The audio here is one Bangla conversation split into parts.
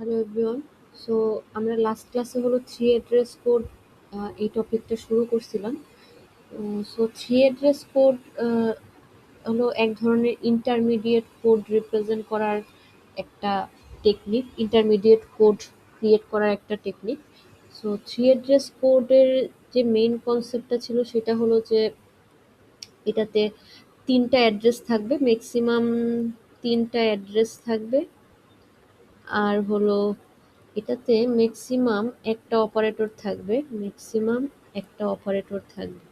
Hello everyone. সো আমরা লাস্ট ক্লাসে হলো থ্রি অ্যাড্রেস কোড এই টপিকটা শুরু করছিলাম। সো থ্রি অ্যাড্রেস কোড হলো এক ধরনের ইন্টারমিডিয়েট কোড রিপ্রেজেন্ট করার একটা টেকনিক, ইন্টারমিডিয়েট কোড ক্রিয়েট করার একটা টেকনিক। সো থ্রি অ্যাড্রেস কোডের যে মেইন কনসেপ্টটা ছিল সেটা হলো যে এটাতে তিনটা অ্যাড্রেস থাকবে, ম্যাক্সিমাম তিনটা অ্যাড্রেস থাকবে, আর হলো এটাতে ম্যাক্সিমাম একটা অপারেটর থাকবে, ম্যাক্সিমাম একটা অপারেটর থাকবে।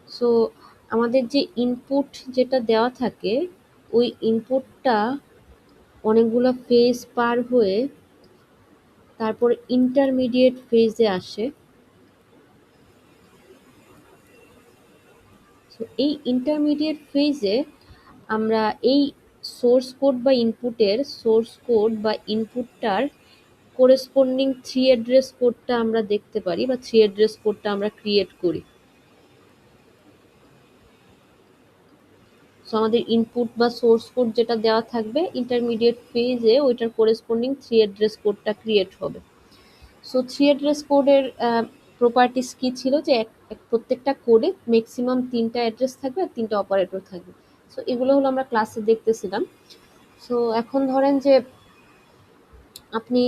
সো আমাদের যে ইনপুট যেটা দেওয়া থাকে ওই ইনপুটটা অনেকগুলো ফেজ পার হয়ে তারপর ইন্টারমিডিয়েট ফেজে আসে। সো এই ইন্টারমিডিয়েট ফেজে আমরা এই সোর্স কোড বা ইনপুটটার কোরেসপন্ডিং থ্রি অ্যাড্রেস কোডটা আমরা দেখতে পারি বা থ্রি অ্যাড্রেস কোডটা আমরা ক্রিয়েট করি। সো আমাদের ইনপুট বা সোর্স কোড যেটা দেওয়া থাকবে ইন্টারমিডিয়েট ফেজে ওইটার কোরেসপন্ডিং থ্রি অ্যাড্রেস কোডটা ক্রিয়েট হবে। সো থ্রি অ্যাড্রেস কোডের প্রপার্টিস কি ছিল যে প্রত্যেকটা কোডে ম্যাক্সিমাম তিনটা অ্যাড্রেস থাকবে আর তিনটা অপারেটর থাকবে। সো এগুলো হলো আমরা ক্লাসে দেখতেছিলাম। সো এখন ধরেন যে আপনি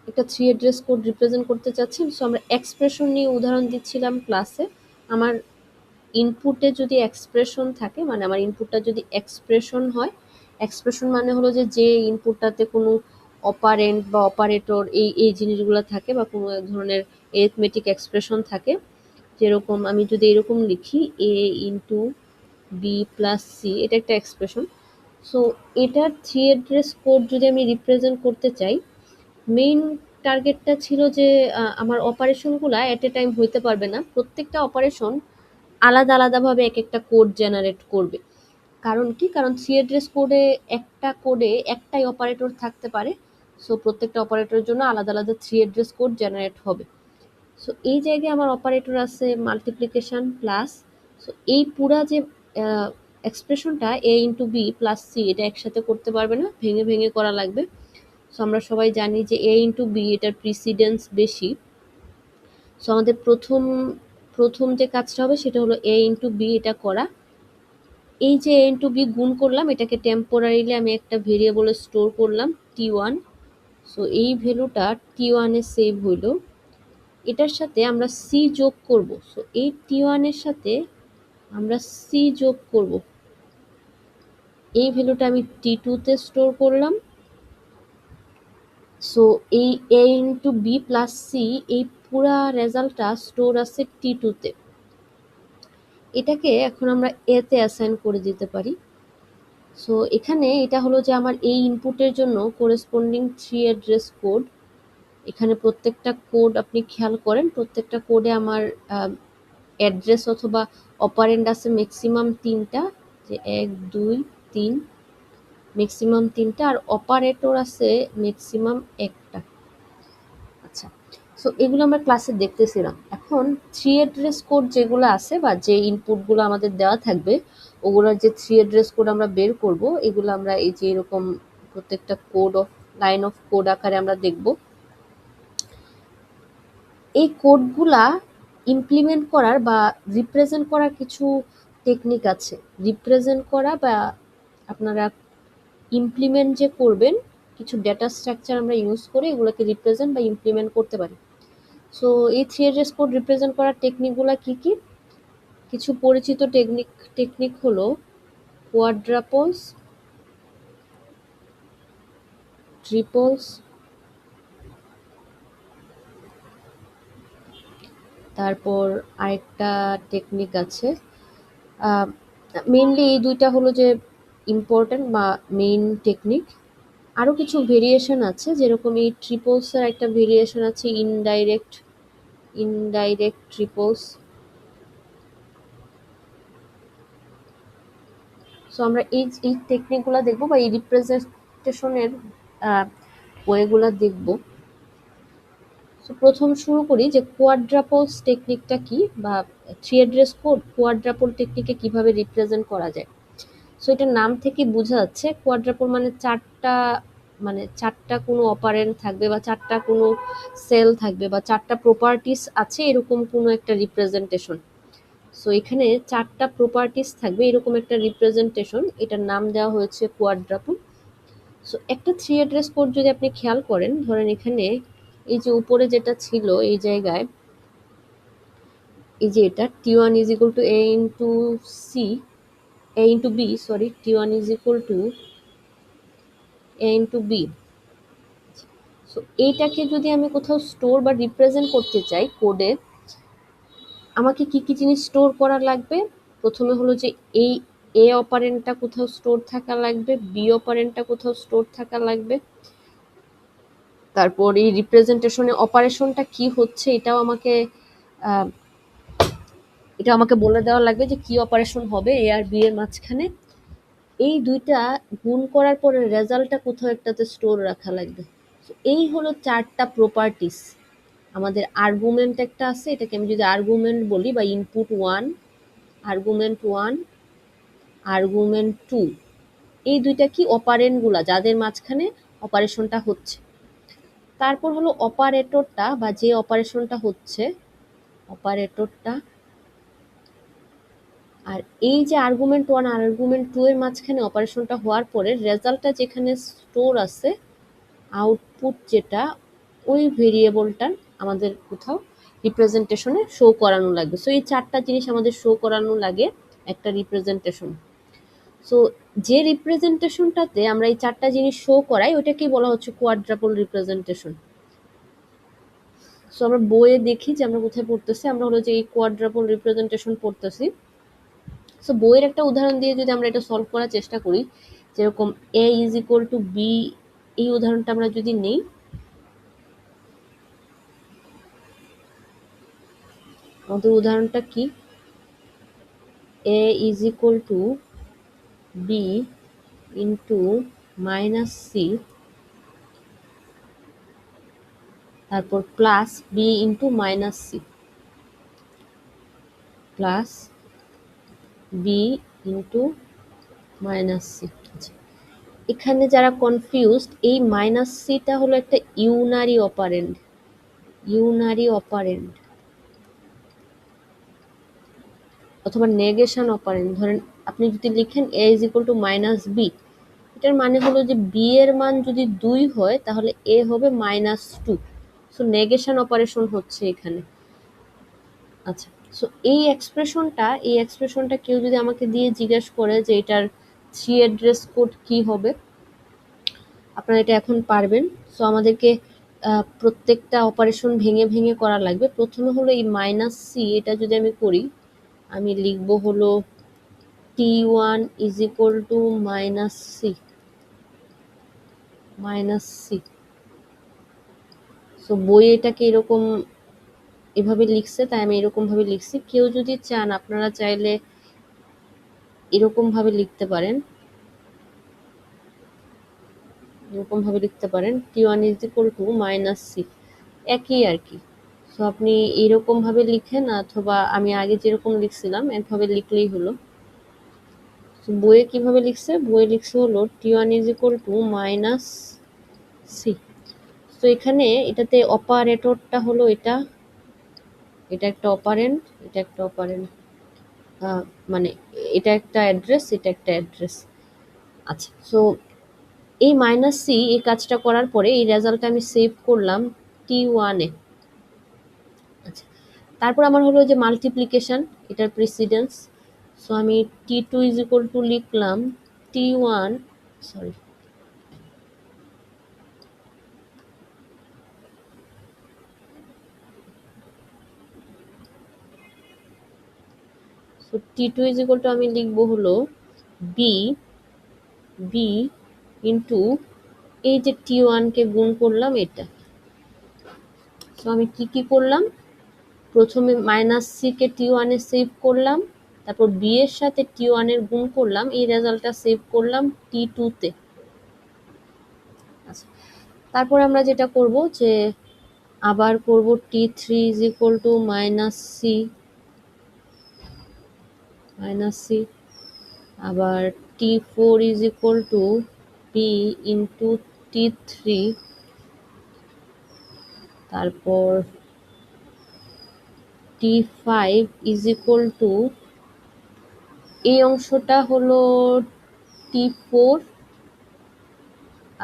একটা থ্রি অ্যাড্রেস কোড রিপ্রেজেন্ট করতে চাচ্ছেন। সো আমরা এক্সপ্রেশন নিয়ে উদাহরণ দিচ্ছিলাম ক্লাসে। আমার ইনপুটে যদি এক্সপ্রেশন থাকে, মানে আমার ইনপুটটা যদি এক্সপ্রেশন হয়, এক্সপ্রেশন মানে হলো যে ইনপুটটাতে কোনো অপারেন্ট বা অপারেটর এই জিনিসগুলো থাকে বা কোনো এক ধরনের এরিথমেটিক এক্সপ্রেশন থাকে। যেরকম আমি যদি এরকম লিখি a into B plus C, এটা একটা এক্সপ্রেশন। সো এটার থ্রি অ্যাড্রেস কোড যদি আমি রিপ্রেজেন্ট করতে চাই, মেইন টার্গেটটা ছিল যে আমার অপারেশনগুলো এট এ টাইম হইতে পারবে না, প্রত্যেকটা অপারেশন আলাদা আলাদাভাবে এক একটা কোড জেনারেট করবে। কারণ কি? কারণ থ্রি অ্যাড্রেস কোডে একটাই অপারেটর থাকতে পারে। সো প্রত্যেকটা অপারেটরের জন্য আলাদা আলাদা থ্রি অ্যাড্রেস কোড জেনারেট হবে। সো এই জায়গায় আমার অপারেটর আছে মাল্টিপ্লিকেশন প্লাস। সো এই পুরা যে এক্সপ্রেশনটা a into B plus C, এটা একসাথে করতে পারবে না, ভেঙে ভেঙে করা লাগবে। সো আমরা সবাই জানি যে a ইন্টু বি এটার প্রিসিডেন্স বেশি। সো আমাদের প্রথম যে কাজটা হবে সেটা হলো a ইন্টু বি এটা করা। এই যে a ইন্টু বি গুণ করলাম, এটাকে টেম্পোরারিলি আমি একটা ভেরিয়েবলে স্টোর করলাম t1। সো এই ভ্যালুটা t1 এ সেভ হইল। এটার সাথে আমরা সি যোগ করব। সো এই t1 এর সাথে আমরা সি যোগ করব। এই ভ্যালুটা আমি t2 তে স্টোর করলাম। সো এই a into B plus C, এই পুরা রেজাল্টটা স্টোর আছে t2 তে। এটাকে এখন আমরা a তে অ্যাসাইন করে দিতে পারি। সো এখানে এটা হলো যে আমার এই ইনপুটের জন্য কোরেসপন্ডিং থ্রি অ্যাড্রেস কোড। এখানে প্রত্যেকটা কোড আপনি খেয়াল করেন, প্রত্যেকটা কোডে আমার অ্যাড্রেস অথবা অপারেন্ড আছে ম্যাক্সিমাম তিনটা, যে 1 2 3, ম্যাক্সিমাম তিনটা, আর অপারেটর আছে ম্যাক্সিমাম একটা। আচ্ছা, সো এগুলো আমরা ক্লাসে দেখতেছিলাম। এখন থ্রি অ্যাড্রেস কোড যেগুলো আছে বা যে ইনপুটগুলো আমাদের দেওয়া থাকবে ওগুলোর যে থ্রি অ্যাড্রেস কোড আমরা বের করব, এগুলো আমরা এই যে এরকম প্রত্যেকটা লাইন অফ কোড আকারে আমরা দেখব। এই কোডগুলা ইমপ্লিমেন্ট করার বা রিপ্রেজেন্ট করার কিছু টেকনিক আছে। রিপ্রেজেন্ট করা বা আপনারা ইমপ্লিমেন্ট যে করবেন, কিছু ডেটা স্ট্রাকচার আমরা ইউজ করে এগুলোকে রিপ্রেজেন্ট বা ইমপ্লিমেন্ট করতে পারি। সো এই থ্রি অ্যাড্রেস কোড রিপ্রেজেন্ট করার টেকনিকগুলো কি কি? কিছু পরিচিত টেকনিক হলো কোয়াড্রাপলস, ট্রিপলস, তারপর আরেকটা টেকনিক আছে। মেইনলি এই দুইটা হলো যে ইম্পর্টেন্ট বা মেইন টেকনিক। আরও কিছু ভেরিয়েশন আছে, যেরকম এই ট্রিপলসের একটা ভেরিয়েশন আছে ইনডাইরেক্ট ট্রিপলস। সো আমরা এই টেকনিকগুলো দেখবো বা এই রিপ্রেজেন্টেশনের ওয়েগুলো দেখবো। সো প্রথম শুরু করি যে কোয়াড্রাপলস টেকনিকটা কি, বা থ্রি অ্যাড্রেস কোড কোয়াড্রাপল টেকনিকে কিভাবে রিপ্রেজেন্ট করা যায়। সো এটার নাম থেকে বোঝা যাচ্ছে কোয়াড্রাপল মানে চারটা মানে 4টা কোনো অপারেন্ড থাকবে বা 4টা কোনো সেল থাকবে বা 4টা প্রপার্টিস আছে এরকম কোনো একটা রিপ্রেজেন্টেশন। সো এখানে 4টা প্রপার্টিস থাকবে এরকম একটা রিপ্রেজেন্টেশন, এটার নাম দেওয়া হয়েছে কোয়াড্রাপল। সো একটা 3 অ্যাড্রেস কোড যদি আপনি খেয়াল করেন, ধরেন এখানে এই যে উপরে যেটা ছিল এই জায়গায়, এই যে এটা T1 is equal to A into C, A into B, sorry, T1 is equal to A into B। So এইটাকে যদি আমি কোথাও স্টোর বা রিপ্রেজেন্ট করতে চাই কোডে, আমাকে কি কি জিনিস স্টোর করা লাগবে? প্রথমে হলো যে এই এ অপারেন্টটা কোথাও স্টোর থাকা লাগবে, বি অপারেন্টটা কোথাও স্টোর থাকা লাগবে, তারপর এই রিপ্রেজেন্টেশনে অপারেশনটা কি হচ্ছে এটা আমাকে বলে দেওয়া লাগবে যে কি অপারেশন হবে এ আর বি এর মাঝখানে। এই দুইটা গুণ করার পরে রেজাল্টটা কোথাও একটাতে স্টোর রাখা লাগবে। এই হলো 4টা প্রপার্টিস। আমাদের আর্গুমেন্ট একটা আছে, এটাকে আমি যদি আর্গুমেন্ট বলি বা ইনপুট 1, আর্গুমেন্ট 1, আর্গুমেন্ট 2, এই দুইটা কি অপারেন্টগুলা যাদের মাঝখানে অপারেশনটা হচ্ছে। তারপর হলো অপারেটরটা বা যে অপারেশনটা হচ্ছে অপারেটরটা, আর এই যে আর্গুমেন্ট 1 আর আর্গুমেন্ট 2 এর মাঝখানে অপারেশনটা হওয়ার পরে রেজাল্টটা যেখানে স্টোর আছে, আউটপুট যেটা, ওই ভেরিয়েবলটা আমাদের কোথাও রিপ্রেজেন্টেশনে শো করানো লাগবে। সো এই 4টা জিনিস আমাদের শো করানো লাগে একটা রিপ্রেজেন্টেশন। সো যে রিপ্রেজেন্টেশনটাতে আমরা এই 4টা জিনিস শো করাই ওইটাকেই বলা হচ্ছে কোয়াড্রাপল রিপ্রেজেন্টেশন। সো আমরা বইয়ে দেখি যে আমরা কোথায় পড়তেছি, আমরা হলো যে এই কোয়াড্রাপল রিপ্রেজেন্টেশন পড়তেছি। সো বইয়ের একটা উদাহরণ দিয়ে যদি আমরা এটা সলভ করার চেষ্টা করি, যেরকম a is equal to b, এই উদাহরণটা আমরা যদি নেই, আমাদের উদাহরণটা কি, a is equal to b into minus C, তারপর plus B into minus C, plus B into minus C. এখানে যারা কনফিউজড, এই মাইনাস সিটা হলো একটা ইউনারি অপারেন্ড, ইউনারি অপারেন্ড অথবা নেগেশন অপারেন্ড। ধরেন আপনি যদি লিখেন a is equal to minus B, এটার মানে হলো যে বি এর মান যদি 2 হয় তাহলে a হবে -2। সো নেগেশন অপারেশন হচ্ছে এখানে। আচ্ছা, সো এই এক্সপ্রেশনটা কেউ যদি আমাকে দিয়ে জিজ্ঞেস করে যে এটার 3 অ্যাড্রেস কোড কি হবে, আপনারা এটা এখন পারবেন। সো আমাদেরকে প্রত্যেকটা অপারেশন ভেঙে ভেঙে করা লাগবে। প্রথমে হলো এই মাইনাস সি, এটা যদি আমি করি, আমি লিখব হলো T1 is equal to minus C, minus C. So বইয়ে এটাকে এরকম এভাবে লিখছে, তাই আমি এরকম ভাবে লিখছি। কেউ যদি চান আপনারা চাইলে এরকম ভাবে লিখতে পারেন, এরকম ভাবে লিখতে পারেন T1 is equal to minus C, একই আর কি। সো আপনি এরকম ভাবে লিখেন অথবা আমি আগে যেরকম লিখছিলাম একভাবে লিখলেই হলো। বইয়ে কিভাবে লিখছে, বইয়ে লিখছে হলো T1 is equal to minus C. তো এখানে এটাতে অপারেটরটা হলো এটা, এটা একটা অপারেন্ট, এটা একটা অপারেন্ট, মানে এটা একটা অ্যাড্রেস, এটা একটা অ্যাড্রেস। আচ্ছা, সো এই মাইনাস সি এই কাজটা করার পরে এই রেজাল্টটা আমি সেভ করলাম T1 এ। আচ্ছা, তারপর আমার হলো যে মাল্টিপ্লিকেশন, এটার প্রিসিডেন্স। সো আমি T2 ইজ ইকুয়াল টু লিখলাম T1, sorry, so T2 is equal two আমি লিখবো হলো বি, বি ইন্টু এই যে T1 কে গুণ করলাম এটা। সো আমি কি করলাম, প্রথমে মাইনাস সি কে T1 এ সেভ করলাম, তারপর বি এর সাথে T1 এর গুণ করলাম, এই রেজাল্টটা সেভ করলাম T2 তে। আচ্ছা, তারপর আমরা যেটা করব যে আবার করব T3 is equal to minus C, minus C, আবার T4 is equal to B into T3, তারপর T5 ইজ ইকুয়াল টু, এই অংশটা হলো T4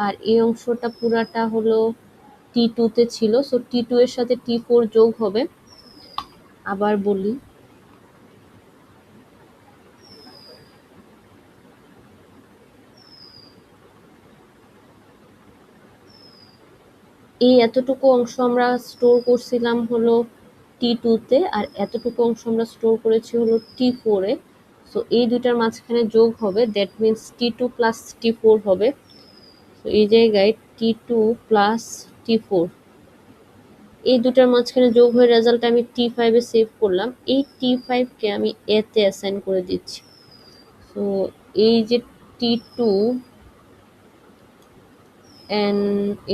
আর এই অংশটা পুরাটা হলো T2 তে ছিল। সো T2 এর সাথে T4 যোগ হবে। আবার বলি, এই এতটুকু অংশ আমরা স্টোর করছিলাম হলো T2 তে, আর এতটুকু অংশ আমরা স্টোর করেছি হলো T4 এ। সো এই দুটার মাঝখানে যোগ হবে, that means T2 plus T4 হবে। তো এই জায়গায় T2 প্লাস T4, এই দুটার মাঝখানে যোগ হয়ে রেজাল্ট আমি T5 এ সেভ করলাম। এই T5 কে আমি A তে অ্যাসাইন করে দিচ্ছি। তো এই যে T2 এন্ড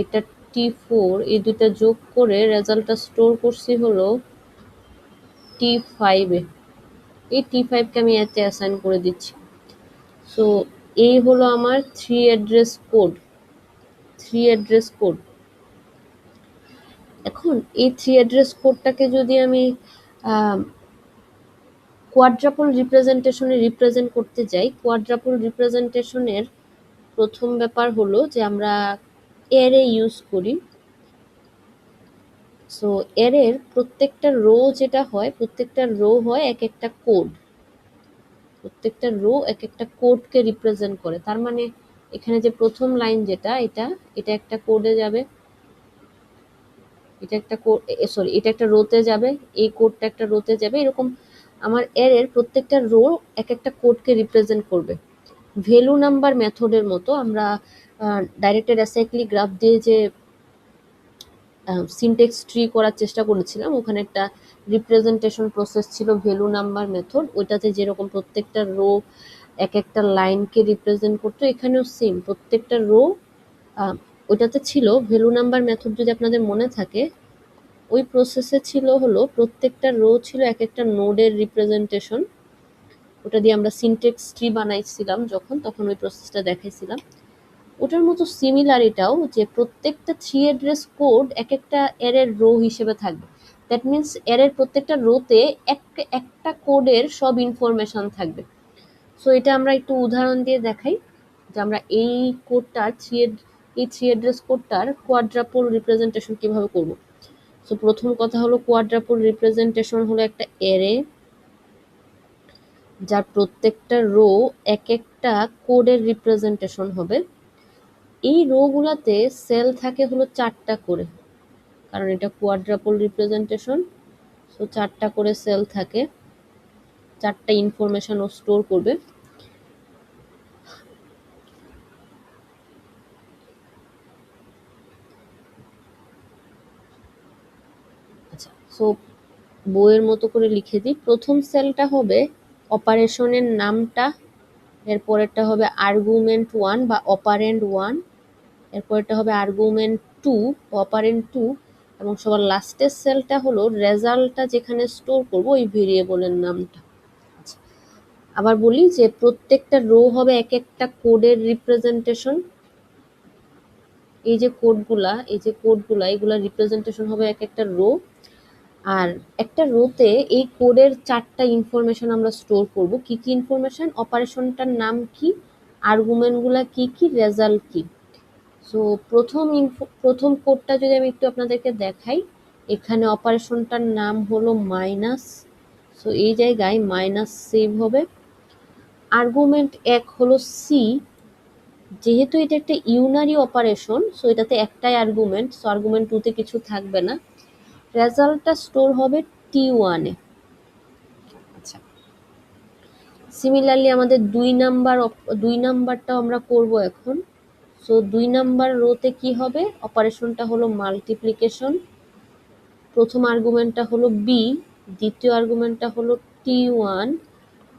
এটা T4, এই দুটা যোগ করে রেজাল্টটা স্টোর করছি হলো T5 এ। এই T5 কে আমি এতে অ্যাসাইন করে দিচ্ছি। সো এই হলো আমার 3 অ্যাড্রেস কোড। এখন এই 3 অ্যাড্রেস কোডটাকে যদি আমি কোয়াড্রাপল রিপ্রেজেন্টেশনে রিপ্রেজেন্ট করতে যাই, কোয়াড্রাপল রিপ্রেজেন্টেশনের প্রথম ব্যাপার হলো যে আমরা অ্যারে ইউজ করি। সো অ্যারের প্রত্যেকটা রো যেটা হয়, প্রত্যেকটা রো হয় এক একটা কোড, প্রত্যেকটা রো এক একটা কোডকে রিপ্রেজেন্ট করে। তার মানে এখানে যে প্রথম লাইন যেটা, এটা একটা কোডে যাবে, এটা একটা কোড, সরি এটা একটা রোতে যাবে, এই কোডটা একটা রোতে যাবে। এরকম আমার অ্যারের প্রত্যেকটা রো এক একটা কোডকে রিপ্রেজেন্ট করবে। ভ্যালু নাম্বার মেথডের মতো আমরা ডাইরেক্টেড অ্যাসাইক্লিক গ্রাফ দিয়ে যে সিনট্যাক্স ট্রি করার চেষ্টা করেছিলাম, ওখানে একটা রিপ্রেজেন্টেশন প্রসেস ছিল ভ্যালু নাম্বার মেথড, ওইটাতে যেরকম প্রত্যেকটা রো এক একটা লাইনকে রিপ্রেজেন্ট করতো, এখানেও সেম প্রত্যেকটা রো ওইটাতে ছিল ভ্যালু নাম্বার মেথড। যদি আপনাদের মনে থাকে, ওই প্রসেসে ছিল হলো প্রত্যেকটা রো ছিল এক একটা নোডের রিপ্রেজেন্টেশন। ওটা দিয়ে আমরা সিনট্যাক্স ট্রি বানাইছিলাম তখন ওই প্রসেসটা দেখাইছিলাম। ওটার মতো সিমিলার এটাও, যে প্রত্যেকটা 3 অ্যাড্রেস কোড এক একটা অ্যারের রো হিসেবে থাকবে। দ্যাট মিনস অ্যারের প্রত্যেকটা রোতে একটা কোডের সব ইনফরমেশন থাকবে। সো এটা আমরা একটু উদাহরণ দিয়ে দেখাই যে আমরা এই কোডটার এই 3 অ্যাড্রেস কোডটার কোয়াড্রাপল রিপ্রেজেন্টেশন কিভাবে করব। সো প্রথম কথা হলো, কোয়াড্রাপল রিপ্রেজেন্টেশন হলো একটা অ্যারে যার প্রত্যেকটা রো এক একটা কোডের রিপ্রেজেন্টেশন হবে। এই রো গুলাতে সেল থাকে হলো 4টা করে, কারণ এটা কোয়াড্রাপল রিপ্রেজেন্টেশন। সো 4টা করে সেল থাকে, 4টা ইনফরমেশন ও স্টোর করবে। আচ্ছা, সো বইয়ের মতো করে লিখে দিই। প্রথম সেলটা হবে অপারেশনের নামটা, এরপরেরটা হবে আর্গুমেন্ট 1 বা অপারেন্ড 1, এরপরেরটা হবে আর্গুমেন্ট 2 অপারেন্ড 2, এবং সবার লাস্টের সেলটা হলো রেজাল্টটা যেখানে স্টোর করব ওই ভেরিয়েবলের নামটা। আচ্ছা, আবার বলি যে প্রত্যেকটা রো হবে এক একটা কোডের রিপ্রেজেন্টেশন। এই যে কোডগুলা এগুলা রিপ্রেজেন্টেশন হবে এক একটা রো। আর একটা রোতে এই কোডের 4টা ইনফরমেশন আমরা স্টোর করব। কি কি ইনফরমেশন? অপারেশনটার নাম কি, আর্গুমেন্টগুলা কি কি, রেজাল্ট কি। সো প্রথম কোডটা যদি আমি একটু আপনাদেরকে দেখাই, এখানে অপারেশনটার নাম হলো মাইনাস। সো এই জায়গায় মাইনাস সেভ হবে। আর্গুমেন্ট 1 হলো সি, যেহেতু এটা একটা ইউনারি অপারেশন, সো এটাতে একটাই আর্গুমেন্ট, সো আর্গুমেন্ট 2 তে কিছু থাকবে না। রেজাল্টটা স্টোর হবে T1 এ। আচ্ছা, সিমিলারলি আমাদের 2 নাম্বারটাও আমরা করব এখন। সো 2 নাম্বার রোতে কি হবে? অপারেশনটা হলো মাল্টিপ্লিকেশন। প্রথম আর্গুমেন্টটা হলো বি, দ্বিতীয় আর্গুমেন্টটা হলো T1,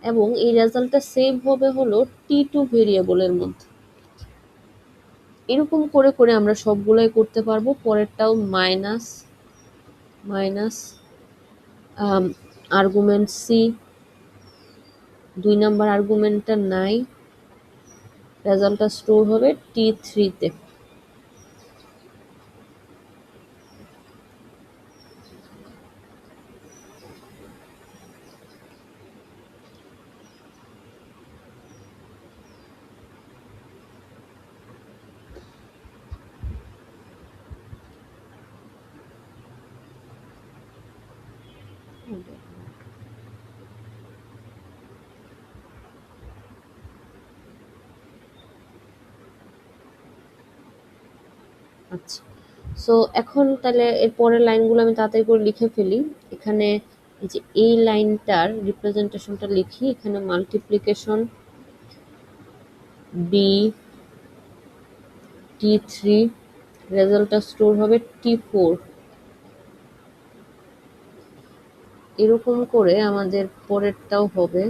এবং এই রেজাল্টটা সেভ হবে হলো T2 ভেরিয়েবলের মধ্যে। এরকম করে করে আমরা সবগুলোই করতে পারবো। পরেরটাও মাইনাস আর্গুমেন্ট সি, 2 নাম্বার আর্গুমেন্টটা নাই, রেজাল্টটা স্টোর হবে T3 তে। আচ্ছা। সো এখন তাহলে এর পরের লাইনগুলো আমি তাড়াতাড়ি করে লিখে ফেলি। এখানে এই যে এই লাইনটার রিপ্রেজেন্টেশনটা লিখি। এখানে মাল্টিপ্লিকেশন বি T3, রেজাল্টটা স্টোর হবে T4। এরকম করে আমাদের পরেরটাও হবে।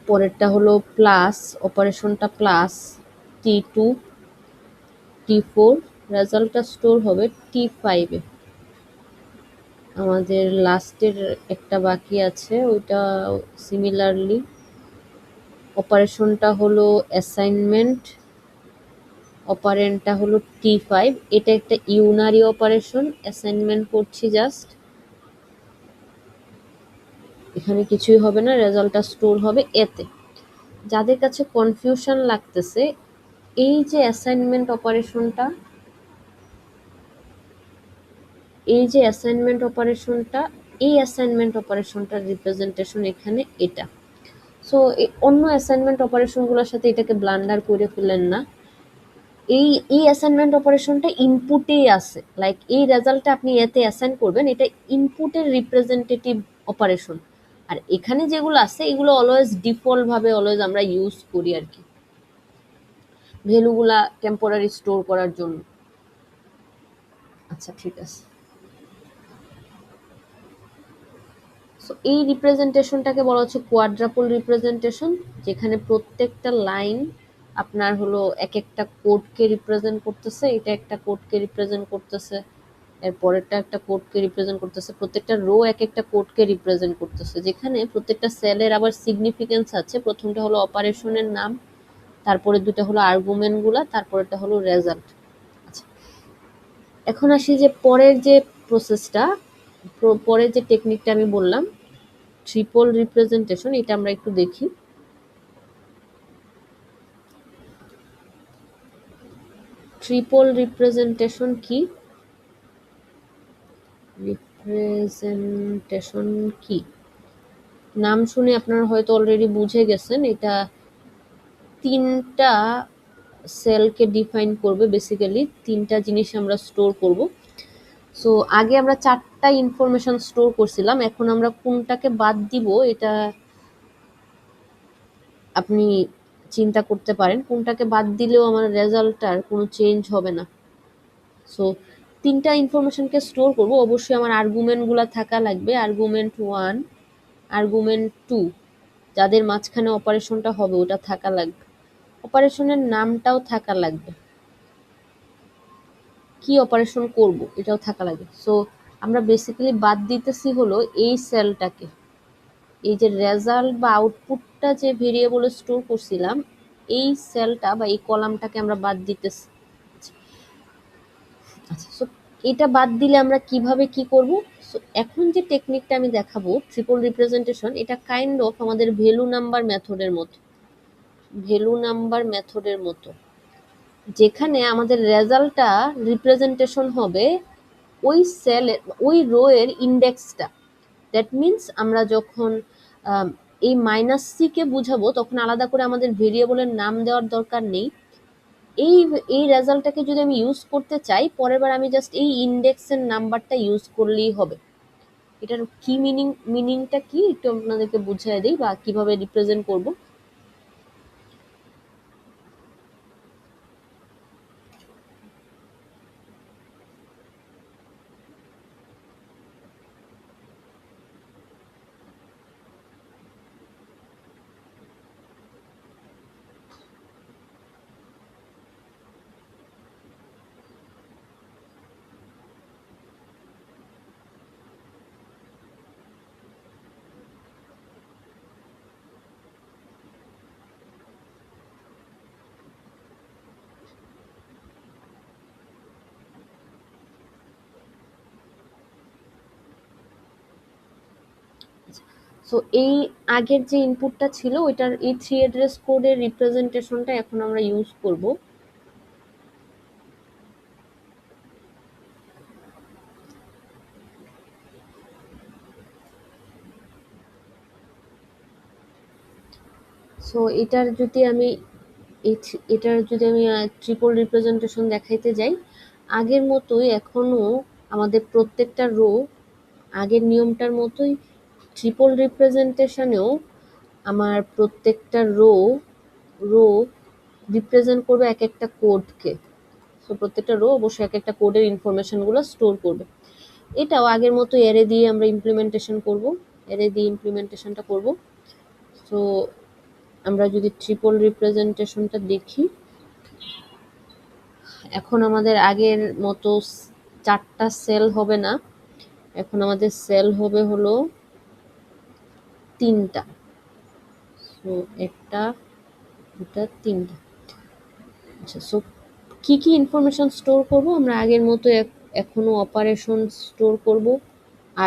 পরেরটা হলো প্লাস, অপারেশনটা প্লাস T2, T4, রেজাল্টটা স্টোর হবে T5 এ। আমাদের লাস্টের একটা বাকি আছে, ওইটা সিমিলারলি অপারেশনটা হলো অ্যাসাইনমেন্ট, অপারেন্ডটা হলো T5। এটা একটা ইউনারি অপারেশন, অ্যাসাইনমেন্ট করছি জাস্ট, এখানে কিছুই হবে না, রেজাল্টটা স্টোর হবে এতে। যাদের কাছে কনফিউশন লাগতেছে, এই যে অ্যাসাইনমেন্ট অপারেশনটা, এই যে অ্যাসাইনমেন্ট অপারেশনটা, এই অ্যাসাইনমেন্ট অপারেশনটার রিপ্রেজেন্টেশন এখানে এটা। সো অন্য অ্যাসাইনমেন্ট অপারেশনগুলোর সাথে এটাকে ব্লান্ডার করে ফেলেন না। এই অ্যাসাইনমেন্ট অপারেশনটা ইনপুটেই আছে, লাইক এই রেজাল্টটা আপনি এতে অ্যাসাইন করবেন, এটা ইনপুটের রিপ্রেজেন্টেটিভ অপারেশন। আর এখানে যেগুলো আছে এগুলো অলওয়েজ ডিফল্ট ভাবে অলওয়েজ আমরা ইউজ করি আর কি, ভ্যালুগুলা টেম্পোরারি স্টোর করার জন্য। আচ্ছা ঠিক আছে। সো এই রিপ্রেজেন্টেশনটাকে বলা হচ্ছে কোয়াড্রাপল রিপ্রেজেন্টেশন, যেখানে প্রত্যেকটা লাইন আপনার হলো এক একটা কোডকে রিপ্রেজেন্ট করতেছে। এটা একটা কোডকে রিপ্রেজেন্ট করতেছে, এর পরেরটা একটা কোডকে রিপ্রেজেন্ট করতেছে, প্রত্যেকটা রো এক একটা কোডকে রিপ্রেজেন্ট করতেছে, যেখানে প্রত্যেকটা সেলের আবার সিগনিফিকেন্স আছে। প্রথমটা হলো অপারেশনের নাম, তারপরে দুটো হলো আর্গুমেন্টগুলা, তারপরেটা হলো রেজাল্ট। আচ্ছা, এখন আসি যে পরের যে প্রসেসটা, পরের যে টেকনিকটা আমি বললাম ট্রিপল রিপ্রেজেন্টেশন, এটা আমরা একটু দেখি। ট্রিপল রিপ্রেজেন্টেশন কি? রিপ্রেজেন্টেশন কি নাম শুনে আপনারা হয়তো অলরেডি বুঝে গেছেন। এটা তিনটা সেলকে ডিফাইন করবে, বেসিক্যালি তিনটা জিনিস আমরা স্টোর করব। সো আগে আমরা চারটা ইনফরমেশন স্টোর করছিলাম, এখন আমরা কোনটাকে বাদ দিব এটা আপনি চিন্তা করতে পারেন। কোনটাকে বাদ দিলেও আমার রেজাল্টটার কোনো চেঞ্জ হবে না। সো তিনটা ইনফরমেশনকে স্টোর করব, অবশ্যই আমার আর্গুমেন্টগুলো থাকা লাগবে। আর্গুমেন্ট 1, আর্গুমেন্ট 2, যাদের মাঝখানে অপারেশনটা হবে ওটা থাকা লাগবে। অপারেশনের নামটাও থাকা লাগবে, কি অপারেশন করব এটাও থাকা লাগবে। সো আমরা বেসিক্যালি বাদ দিতেছি হলো এই সেলটাকে, এই যে রেজাল্ট বা আউটপুটটা যে ভেরিয়েবলে স্টোর করছিলাম, এই সেলটা বা এই কলামটাকে আমরা বাদ দিতেছি। আচ্ছা, সো এটা বাদ দিলে আমরা কিভাবে কি করব? সো এখন যে টেকনিকটা আমি দেখাবো ট্রিপল রিপ্রেজেন্টেশন, এটা কাইন্ড অফ আমাদের ভ্যালু নাম্বার মেথডের মতো, ভ্যালু নাম্বার মেথডের মতো, যেখানে আমাদের রেজাল্টটা রিপ্রেজেন্টেশন হবে ওই সেলের ওই রো এর ইন্ডেক্সটা। দ্যাট মিনস আমরা যখন এই মাইনাস সি কে বুঝাবো তখন আলাদা করে আমাদের ভেরিয়েবলের নাম দেওয়ার দরকার নেই। এই এই রেজাল্টটাকে যদি আমি ইউজ করতে চাই, পরের বার আমি জাস্ট এই ইন্ডেক্সের নাম্বারটা ইউজ করলেই হবে। এটার কি মিনিংটা কি একটু আপনাদেরকে বুঝিয়ে দিই, বা কিভাবে রিপ্রেজেন্ট করব। সো এই আগের যে ইনপুটটা ছিল ওইটার এই 3 অ্যাড্রেস কোডের রিপ্রেজেন্টেশনটা এখন আমরা ইউজ করব। সো এটার যদি আমি এটার যদি আমি ট্রিপল রিপ্রেজেন্টেশন দেখাইতে যাই, আগের মতোই এখনো আমাদের প্রত্যেকটা রো আগের নিয়মটার মতোই ট্রিপল রিপ্রেজেন্টেশনেও আমার প্রত্যেকটা রো রো রিপ্রেজেন্ট করবে এক একটা কোডকে। সো প্রত্যেকটা রো অবশ্যই এক একটা কোডের ইনফরমেশনগুলো স্টোর করবে। এটাও আগের মতো অ্যারে দিয়ে আমরা ইমপ্লিমেন্টেশন করব, অ্যারে দিয়ে ইমপ্লিমেন্টেশনটা করব। সো আমরা যদি ট্রিপল রিপ্রেজেন্টেশনটা দেখি, এখন আমাদের আগের মতো 4টা সেল হবে না, এখন আমাদের সেল হবে হলো 3টা। সো 1টা 2টা 3টা। আচ্ছা, সো কি কি ইনফরমেশন স্টোর করব? আমরা আগের মতো এখনো অপারেশন স্টোর করব,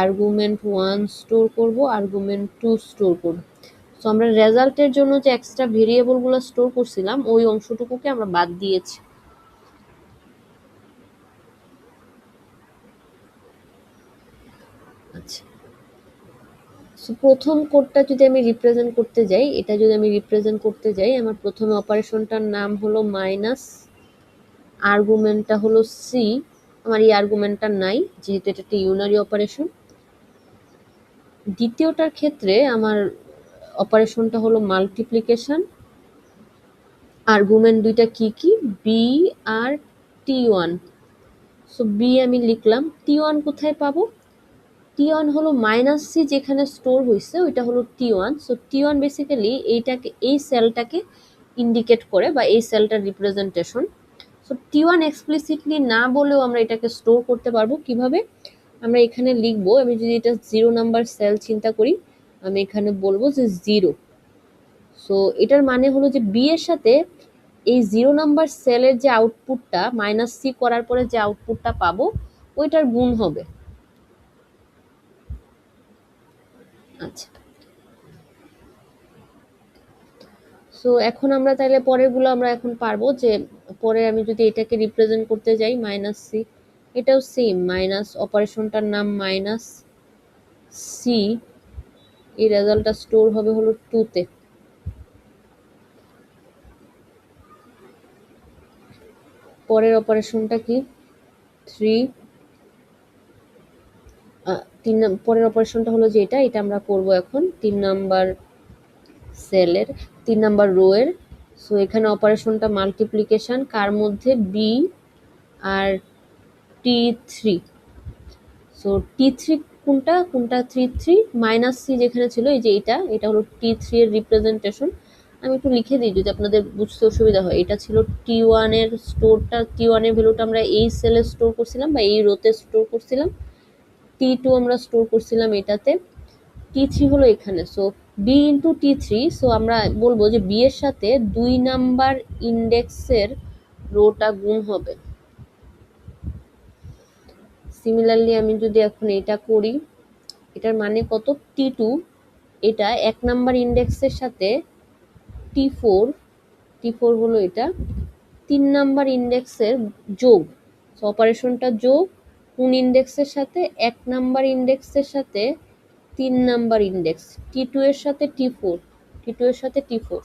আর্গুমেন্ট 1 স্টোর করব, আর্গুমেন্ট 2 স্টোর করব। সো আমরা রেজাল্টের জন্য যে এক্সট্রা ভেরিয়েবলগুলো স্টোর করছিলাম ওই অংশটুকুকে আমরা বাদ দিয়েছি। আচ্ছা, সো প্রথম কোডটা যদি আমি রিপ্রেজেন্ট করতে যাই, এটা যদি আমি রিপ্রেজেন্ট করতে যাই, আমার প্রথম অপারেশনটার নাম হলো মাইনাস, আর্গুমেন্টটা হলো সি। আমার এই আর্গুমেন্টটা নাই যেহেতু এটা একটা ইউনারি অপারেশন। দ্বিতীয়টার ক্ষেত্রে আমার অপারেশনটা হলো মাল্টিপ্লিকেশন, আর্গুমেন্ট দুইটা কি কি, বি আর টি1। সো বি আমি লিখলাম, টি1 কোথায় পাবো? টি1 হলো মাইনাস সি যেখানে স্টোর হয়েছে ওইটা হলো টি1। সো টি1 বেসিক্যালি এইটাকে, এই সেলটাকে ইন্ডিকেট করে বা এই সেলটার রিপ্রেজেন্টেশন। সো টি1 এক্সপ্লিসিটলি না বলেও আমরা এটাকে স্টোর করতে পারবো কিভাবে? আমরা এখানে লিখবো, আমি যদি এটা 0 নাম্বার সেল চিন্তা করি, আমি এখানে বলবো যে 0। সো এটার মানে হলো যে বি এর সাথে এই 0 নাম্বার সেলের যে আউটপুটটা মাইনাস সি করার পরে যে আউটপুটটা পাবো ওইটার গুণ হবে। আচ্ছা, সো এখন আমরা তাহলে পরেরগুলো আমরা এখন পারবো, যে পরে আমি যদি এটাকে রিপ্রেজেন্ট করতে যাই মাইনাস সি, এটাও সেম, মাইনাস অপারেশনটার নাম মাইনাস সি, এই রেজাল্টটা স্টোর হবে হলো 2-তে। পরের অপারেশনটা কি? 3, পরের অপারেশনটা হলো যে এটা আমরা করব এখন 3 নাম্বার সেলের 3 নাম্বার রো এর। সো এখানে অপারেশনটা মাল্টিপ্লিকেশন, কার মধ্যে? বি আর টি3। সো টি3 কোনটা কোনটা? 3 মাইনাস সি যেখানে ছিল, এই যে এটা হলো টি3 এর রিপ্রেজেন্টেশন। আমি একটু লিখে দিই যদি আপনাদের বুঝতে অসুবিধা হয়। এটা ছিল টি1 এর স্টোরটা, টি1 এর ভ্যালুটা আমরা এই সেলে স্টোর করছিলাম বা এই রোতে স্টোর করছিলাম, টি2 আমরা স্টোর করছিলাম এটাতে, টি3 হলো এখানে। সো বি ইন্টু টি3, সো আমরা বলবো যে বি এর সাথে 2 নাম্বার ইন্ডেক্সের রোটা গুণ হবে। সিমিলারলি আমি যদি এখন এটা করি, এটার মানে কত? টি2, এটা 1 নাম্বার ইন্ডেক্সের সাথে টি4 হলো এটা 3 নাম্বার ইন্ডেক্সের যোগ। সো অপারেশনটা যোগ, কোন ইন্ডেক্সের সাথে? 1 নাম্বার ইন্ডেক্সের সাথে 3 নাম্বার ইন্ডেক্স, টি2 এর সাথে টি4।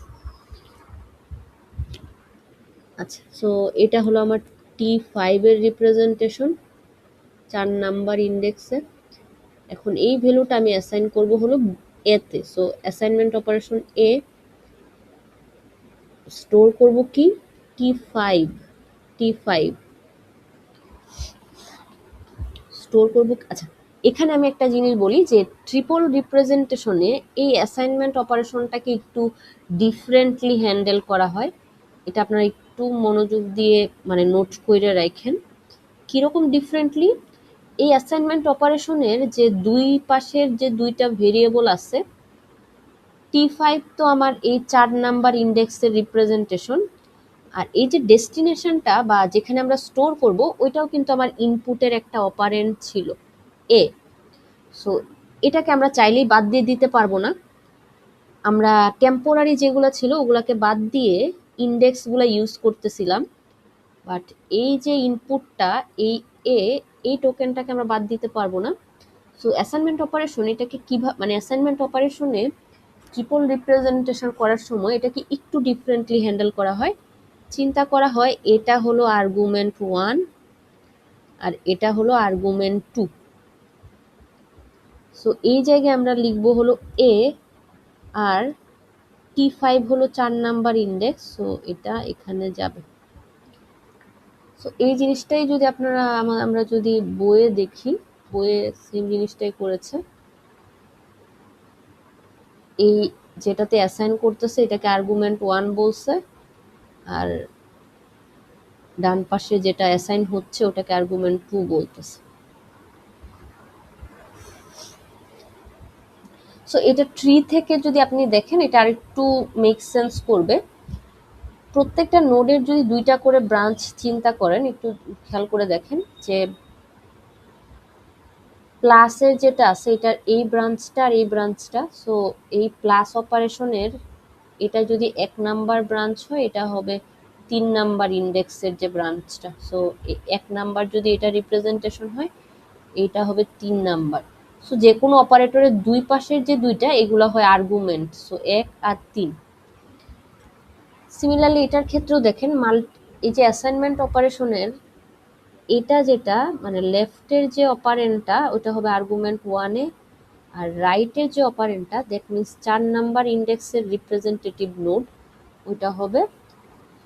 আচ্ছা, সো এটা হলো আমার টি5 এর রিপ্রেজেন্টেশন 4 নাম্বার ইন্ডেক্সে। এখন এই ভ্যালুটা আমি অ্যাসাইন করব হলো এতে। সো অ্যাসাইনমেন্ট অপারেশন এ স্টোর করব কি? টি5 স্টোর করব। আচ্ছা, এখানে আমি একটা জিনিস বলি যে ট্রিপল রিপ্রেজেন্টেশনে এই অ্যাসাইনমেন্ট অপারেশনটাকে একটু ডিফারেন্টলি হ্যান্ডেল করা হয়। এটা আপনারা একটু মনোযোগ দিয়ে মানে নোট করে রাখেন। কীরকম ডিফারেন্টলি? এই অ্যাসাইনমেন্ট অপারেশনের যে দুই পাশের যে দুইটা ভেরিয়েবল আছে, টি5 তো আমার এই 4 নাম্বার ইন্ডেক্সের রিপ্রেজেন্টেশন, আর এই যে ডেস্টিনেশনটা বা যেখানে আমরা স্টোর করব ওইটাও কিন্তু আমার ইনপুটের একটা অপারেন্ট ছিল এ। সো এটাকে আমরা চাইলেই বাদ দিয়ে দিতে পারবো না, আমরা টেম্পোরারি যেগুলো ছিল ওগুলোকে বাদ দিয়ে ইন্ডেক্সগুলো ইউজ করতেছিলাম। বাট এই যে ইনপুটটা এই এ, এই টোকেনটাকে আমরা বাদ দিতে পারবো না। সো অ্যাসাইনমেন্ট অপারেশন এটাকে কিভাবে, মানে অ্যাসাইনমেন্ট অপারেশনে ট্রিপল রিপ্রেজেন্টেশন করার সময় এটাকে একটু ডিফারেন্টলি হ্যান্ডেল করা হয়। চিন্তা করা হয় এটা হলো আর্গুমেন্ট 1 আর এটা হলো আর্গুমেন্ট 2। সো এই জায়গায় আমরা লিখবো হলো এ, আর T5 হলো 4 নাম্বার ইন্ডেক্স, সো এটা এখানে যাবে। সো এই জিনিসটাই যদি আপনারা আমরা যদি বইয়ে দেখি, বইয়ে সেম জিনিসটাই করেছে। এই যেটাতে অ্যাসাইন করতেছে এটাকে আর্গুমেন্ট 1 বলছে, আর ডান পাশে যেটা অ্যাসাইন হচ্ছে ওটাকে আর্গুমেন্ট 2 বলতেছে। সো এটা ট্রি থেকে যদি আপনি দেখেন এটা আরেকটু মেক সেন্স করবে। প্রত্যেকটা নোডের যদি 2টা করে ব্রাঞ্চ চিন্তা করেন, একটু খেয়াল করে দেখেন যে প্লাসের যেটা আছে এটার এই ব্রাঞ্চটা আর এই ব্রাঞ্চটা, সো এই প্লাস অপারেশনের এটা যদি 1 নাম্বার ব্রাঞ্চ হয় এটা হবে 3 নাম্বার ইন্ডেক্সের যে ব্রাঞ্চটা, সো 1 নাম্বার যদি এটা রিপ্রেজেন্টেশন হয় এটা হবে 3 নাম্বার। সো যে কোনো অপারেটরের দুই পাশের যে দুইটা এগুলো হয় আর্গুমেন্ট, সো 1 আর 3। সিমিলারলি এটার ক্ষেত্রেও দেখেন এই যে অ্যাসাইনমেন্ট অপারেশনের এটা যেটা মানে লেফটের যে অপারেন্টটা ওটা হবে আর্গুমেন্ট 1 এ, আর রাইটের যে অপারেন্টটা দ্যাট মিনস 4 নাম্বার ইন্ডেক্সের রিপ্রেজেন্টেটিভ নোড ওইটা হবে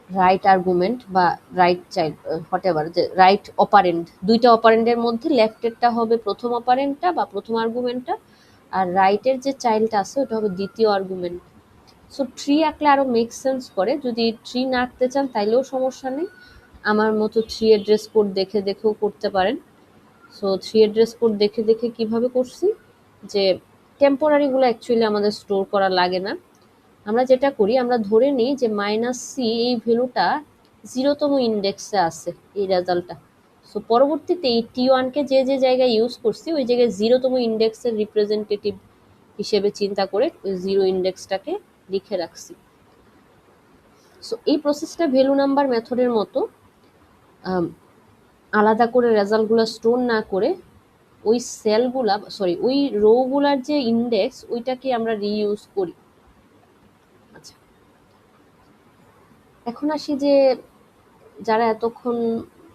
রাইট আর্গুমেন্ট বা রাইট চাইল্ড হোয়াটএভার, যে রাইট অপারেন্ট। দুইটা অপারেন্টের মধ্যে লেফটেরটা হবে প্রথম অপারেন্টটা বা প্রথম আর্গুমেন্টটা, আর রাইটের যে চাইল্ডটা আছে ওটা হবে দ্বিতীয় আর্গুমেন্ট। সো ট্রি আঁকলে আরো মেক সেন্স করে। যদি ট্রি না আঁকতে চান তাইলেও সমস্যা নেই, আমার মতো 3 অ্যাড্রেস কোড দেখে দেখেও করতে পারেন। সো 3 অ্যাড্রেস কোড দেখে দেখে কিভাবে করছি, যে টেম্পোরারিগুলো অ্যাকচুয়ালি আমাদের স্টোর করা লাগে না। আমরা যেটা করি, আমরা ধরে নিই যে -c এই ভ্যালুটা 0তম ইন্ডেক্সে আছে এই রেজাল্টটা। সো পরবর্তীতে এই T1কে যে যে জায়গায় ইউজ করছি ওই জায়গায় 0তম ইন্ডেক্সের রিপ্রেজেন্টেটিভ হিসেবে চিন্তা করে ওই 0 ইন্ডেক্সটাকে লিখে রাখছি। সো এই প্রসেসটা ভ্যালু নাম্বার মেথডের মতো, আলাদা করে রেজাল্টগুলো স্টোর না করে ওই সেলগুলা ওই রোগুলার যে ইন্ডেক্স ওইটাকে আমরা রিইউজ করি। আচ্ছা, এখন আসি যে যারা এতক্ষণ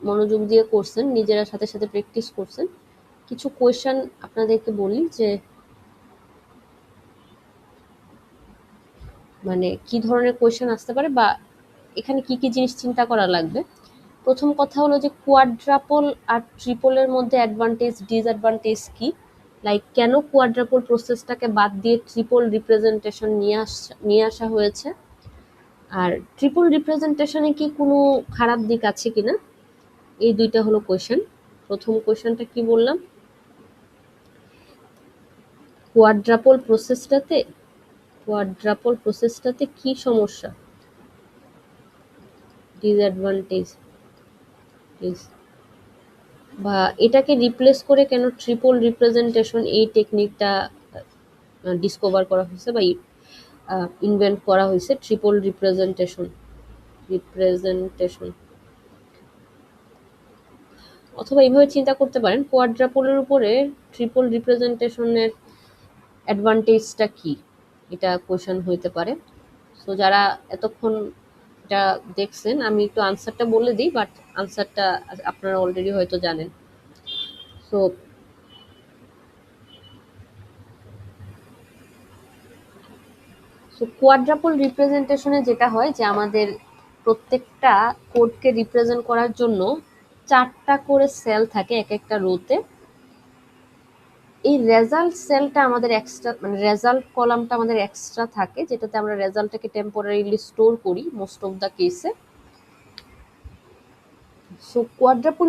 মনোযোগ দিয়ে করছেন, নিজেরা সাথে সাথে প্র্যাকটিস করছেন, কিছু কোয়েশ্চেন আপনাদেরকে বলি যে মানে কি ধরনের কোয়েশ্চেন আসতে পারে বা এখানে কি কি জিনিস চিন্তা করা লাগবে। প্রথম কথা হলো যে কোয়াড্রাপল আর ট্রিপলের মধ্যে অ্যাডভান্টেজ ডিসঅ্যাডভান্টেজ কি, লাইক কেন কোয়াড্রাপল প্রসেসটাকে বাদ দিয়ে ট্রিপল রিপ্রেজেন্টেশন নিয়ে আসা হয়েছে, আর ট্রিপল রিপ্রেজেন্টেশনে কি কোনো খারাপ দিক আছে কিনা, এই দুইটা হলো কোয়েশ্চেন। প্রথম কোয়েশ্চেনটা কি বললাম, কোয়াড্রাপল প্রসেসটাতে কি সমস্যা, ডিসঅ্যাডভান্টেজ বা এটাকে রিপ্লেস করে কেন ট্রিপল রিপ্রেজেন্টেশন এই টেকনিকটা ডিসকভার করা হয়েছে বা ইনভেন্ট করা হয়েছে। ট্রিপল রিপ্রেজেন্টেশন অথবা এইভাবে চিন্তা করতে পারেন, কোয়াড্রাপলের উপরে ট্রিপল রিপ্রেজেন্টেশনের অ্যাডভান্টেজটা কি, এটা কোয়েশ্চেন হইতে পারে। সো যারা এতক্ষণ এটা দেখছেন আমি একটু আনসারটা বলে দিই, বাট আনসারটা আপনারা অলরেডি হয়তো জানেন। সো কোয়াড্রাপল রিপ্রেজেন্টেশনে যেটা হয় যে আমাদের প্রত্যেকটা কোডকে রিপ্রেজেন্ট করার জন্য 4টা করে সেল থাকে এক একটা রোতে। এই রেজাল্ট সেলটা আমাদের এক্সট্রা, মানে রেজাল্ট কলামটা আমাদের এক্সট্রা থাকে, যেটাতে আমরা রেজাল্টটাকে টেম্পোরারিলি স্টোর করি মোস্ট অফ দ্য কেসে। সো কোয়াড্রাপল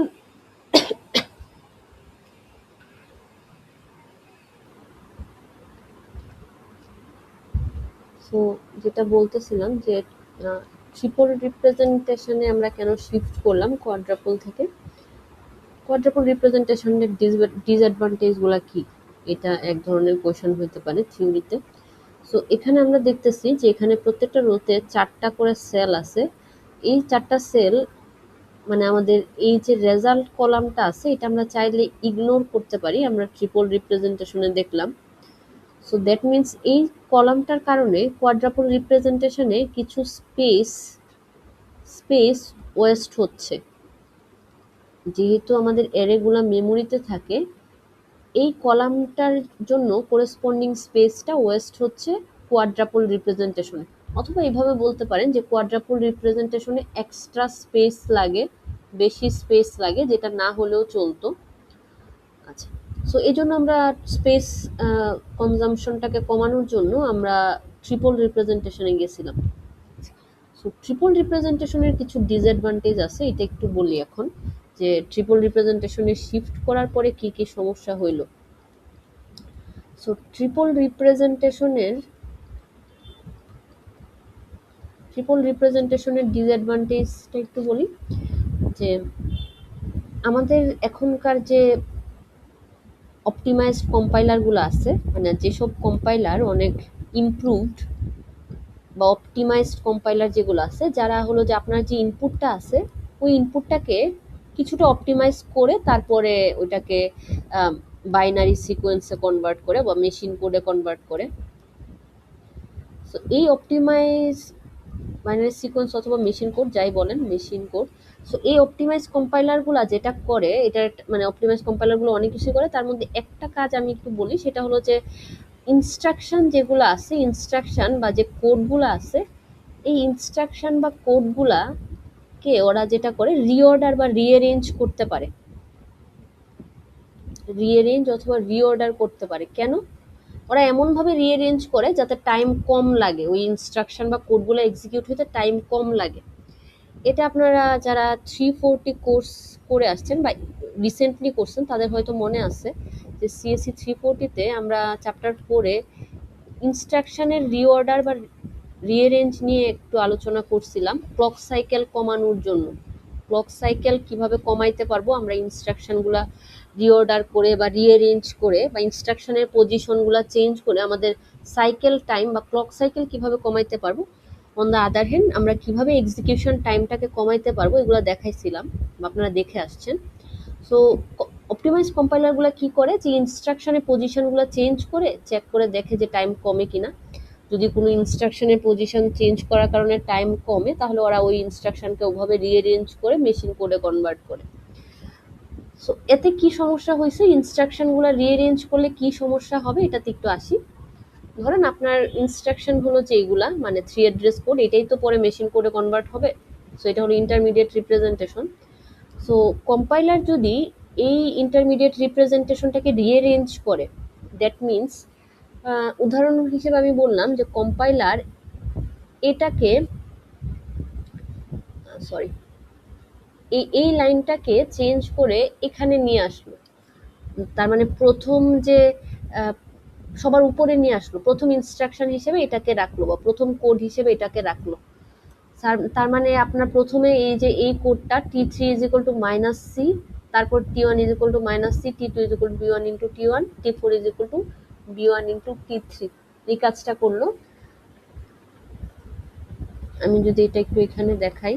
সো যেটা বলতেছিলাম যে ট্রিপল রিপ্রেজেন্টেশনে আমরা কেন শিফট করলাম কোয়াড্রাপল থেকে, কোয়াড্রাপল রিপ্রেজেন্টেশনের ডিসঅ্যাডভান্টেজগুলো কি, এটা এক ধরনের কোয়েশ্চেন হতে পারে থিওরিতে। সো এখানে আমরা দেখতেছি যে এখানে প্রত্যেকটা রোতে 4টা করে সেল আছে। এই 4টা সেল মানে আমাদের এই যে রেজাল্ট কলামটা আছে এটা আমরা চাইলে ইগনোর করতে পারি, আমরা ট্রিপল রিপ্রেজেন্টেশনে দেখলাম। সো দ্যাট মিনস এই কলামটার কারণে কোয়াড্রাপল রিপ্রেজেন্টেশনে কিছু স্পেস ওয়েস্ট হচ্ছে। যেহেতু আমাদের অ্যারেগুলা মেমোরিতে থাকে, এই কলামটার জন্য করেসপন্ডিং স্পেসটা ওয়েস্ট হচ্ছে কোয়াড্রাপল রিপ্রেজেন্টেশনে। অথবা এইভাবে বলতে পারেন যে কোয়াড্রাপল রিপ্রেজেন্টেশনে এক্সট্রা স্পেস লাগে, বেশি স্পেস লাগে, যেটা না হলেও চলতো। আচ্ছা, সো এই জন্য আমরা স্পেস কনজামশনটাকে কমানোর জন্য আমরা ট্রিপল রিপ্রেজেন্টেশনে গেছিলাম। সো ট্রিপল রিপ্রেজেন্টেশনের কিছু ডিসঅ্যাডভান্টেজ আছে, এটা একটু বলি এখন, যে ট্রিপল রিপ্রেজেন্টেশনে শিফট করার পরে কি কি সমস্যা হইল। সো ট্রিপল রিপ্রেজেন্টেশনের ডিসঅ্যাডভান্টেজটা একটু বলি, যে আমাদের এখনকার যে অপটিমাইজড কম্পাইলারগুলো আছে, মানে যেসব কম্পাইলার অনেক ইমপ্রুভড বা অপটিমাইজড কম্পাইলার যেগুলো আছে, যারা হলো যে আপনার যে ইনপুটটা আছে ওই ইনপুটটাকে কিছুটা অপটিমাইজ করে তারপরে ওইটাকে বাইনারি সিকোয়েন্সে কনভার্ট করে বা মেশিন কোডে কনভার্ট করে। সো এই অপটিমাইজ বাইনারি সিকোয়েন্স অথবা মেশিন কোড, যাই বলেন, মেশিন কোড। সো এই অপটিমাইজ কম্পাইলারগুলো যেটা করে, এটা মানে অপটিমাইজ কম্পাইলারগুলো অনেক কিছু করে, তার মধ্যে একটা কাজ আমি একটু বলি, সেটা হলো যে ইনস্ট্রাকশন যেগুলো আছে, ইনস্ট্রাকশন বা যে কোডগুলো আছে, এই ইনস্ট্রাকশন বা কোডগুলাকে ওরা যেটা করে রিঅর্ডার বা রিঅ্যারেঞ্জ করতে পারে, রিঅ্যারেঞ্জ অথবা রিঅর্ডার করতে পারে। কেন? ওরা এমনভাবে রিঅ্যারেঞ্জ করে যাতে টাইম কম লাগে, ওই ইনস্ট্রাকশন বা কোডগুলো এক্সিকিউট হতে টাইম কম লাগে। এটা আপনারা যারা 340 কোর্স করে আসছেন বা রিসেন্টলি করছেন তাদের হয়তো মনে আছে যে সিএসসি 340-তে আমরা চ্যাপ্টার 4-এ ইনস্ট্রাকশনের রিঅর্ডার বা রিঅ্যারেঞ্জ নিয়ে একটু আলোচনা করছিলাম, ক্লক সাইকেল কমানোর জন্য। ক্লক সাইকেল কিভাবে কমাইতে পারবো আমরা ইনস্ট্রাকশনগুলা রিঅর্ডার করে বা রিঅ্যারেঞ্জ করে, বা ইনস্ট্রাকশনের পজিশনগুলো চেঞ্জ করে আমাদের সাইকেল টাইম বা ক্লক সাইকেল কিভাবে কমাইতে পারবো। অন দ্য আদার হ্যান্ড আমরা কিভাবে এক্সিকিউশন টাইমটাকে কমাইতে পারবো এগুলো দেখাইছিলাম বা আপনারা দেখে আসছেন। সো অপটিমাইজ কম্পাইলারগুলো কি করে, যে ইনস্ট্রাকশনের পজিশনগুলো চেঞ্জ করে চেক করে দেখে যে টাইম কমে কিনা। যদি কোনো ইনস্ট্রাকশনের পজিশন চেঞ্জ করার কারণে টাইম কমে, তাহলে ওরা ওই ইনস্ট্রাকশনকে ওভাবে রিঅ্যারেঞ্জ করে মেশিন কোডে কনভার্ট করে। সো এতে কি সমস্যা হয়েছে, ইনস্ট্রাকশনগুলো রিঅ্যারেঞ্জ করলে কি সমস্যা হবে এটাতে একটু আসি। ধরেন আপনার ইনস্ট্রাকশন হলো যে এইগুলা, মানে 3 অ্যাড্রেস কোড, এটাই তো পরে মেশিন কোডে কনভার্ট হবে। সো এটা হলো ইন্টারমিডিয়েট রিপ্রেজেন্টেশন। সো কম্পাইলার যদি এই ইন্টারমিডিয়েট রিপ্রেজেন্টেশনটাকে রিঅ্যারেঞ্জ করে, দ্যাট মিনস উদাহরণ হিসেবে আমি বললাম যে কম্পাইলার এটাকে সরি এই লাইনটাকে চেঞ্জ করে এখানে নিয়ে আসলো, তার মানে প্রথম যে সবার উপরে নিয়ে আসলো, প্রথম ইনস্ট্রাকশন হিসেবে এটাকে রাখলো বা প্রথম কোড হিসেবে এটাকে রাখলো। তার মানে আপনার প্রথমে এই যে এই কোডটা T3 is equal to minus C, তারপর T1 is equal to minus C, T2 is equal to B1 into T1, T4 is equal to B1 into T3, এই কাজটা করলো। আমি যদি এটা একটু এখানে দেখাই,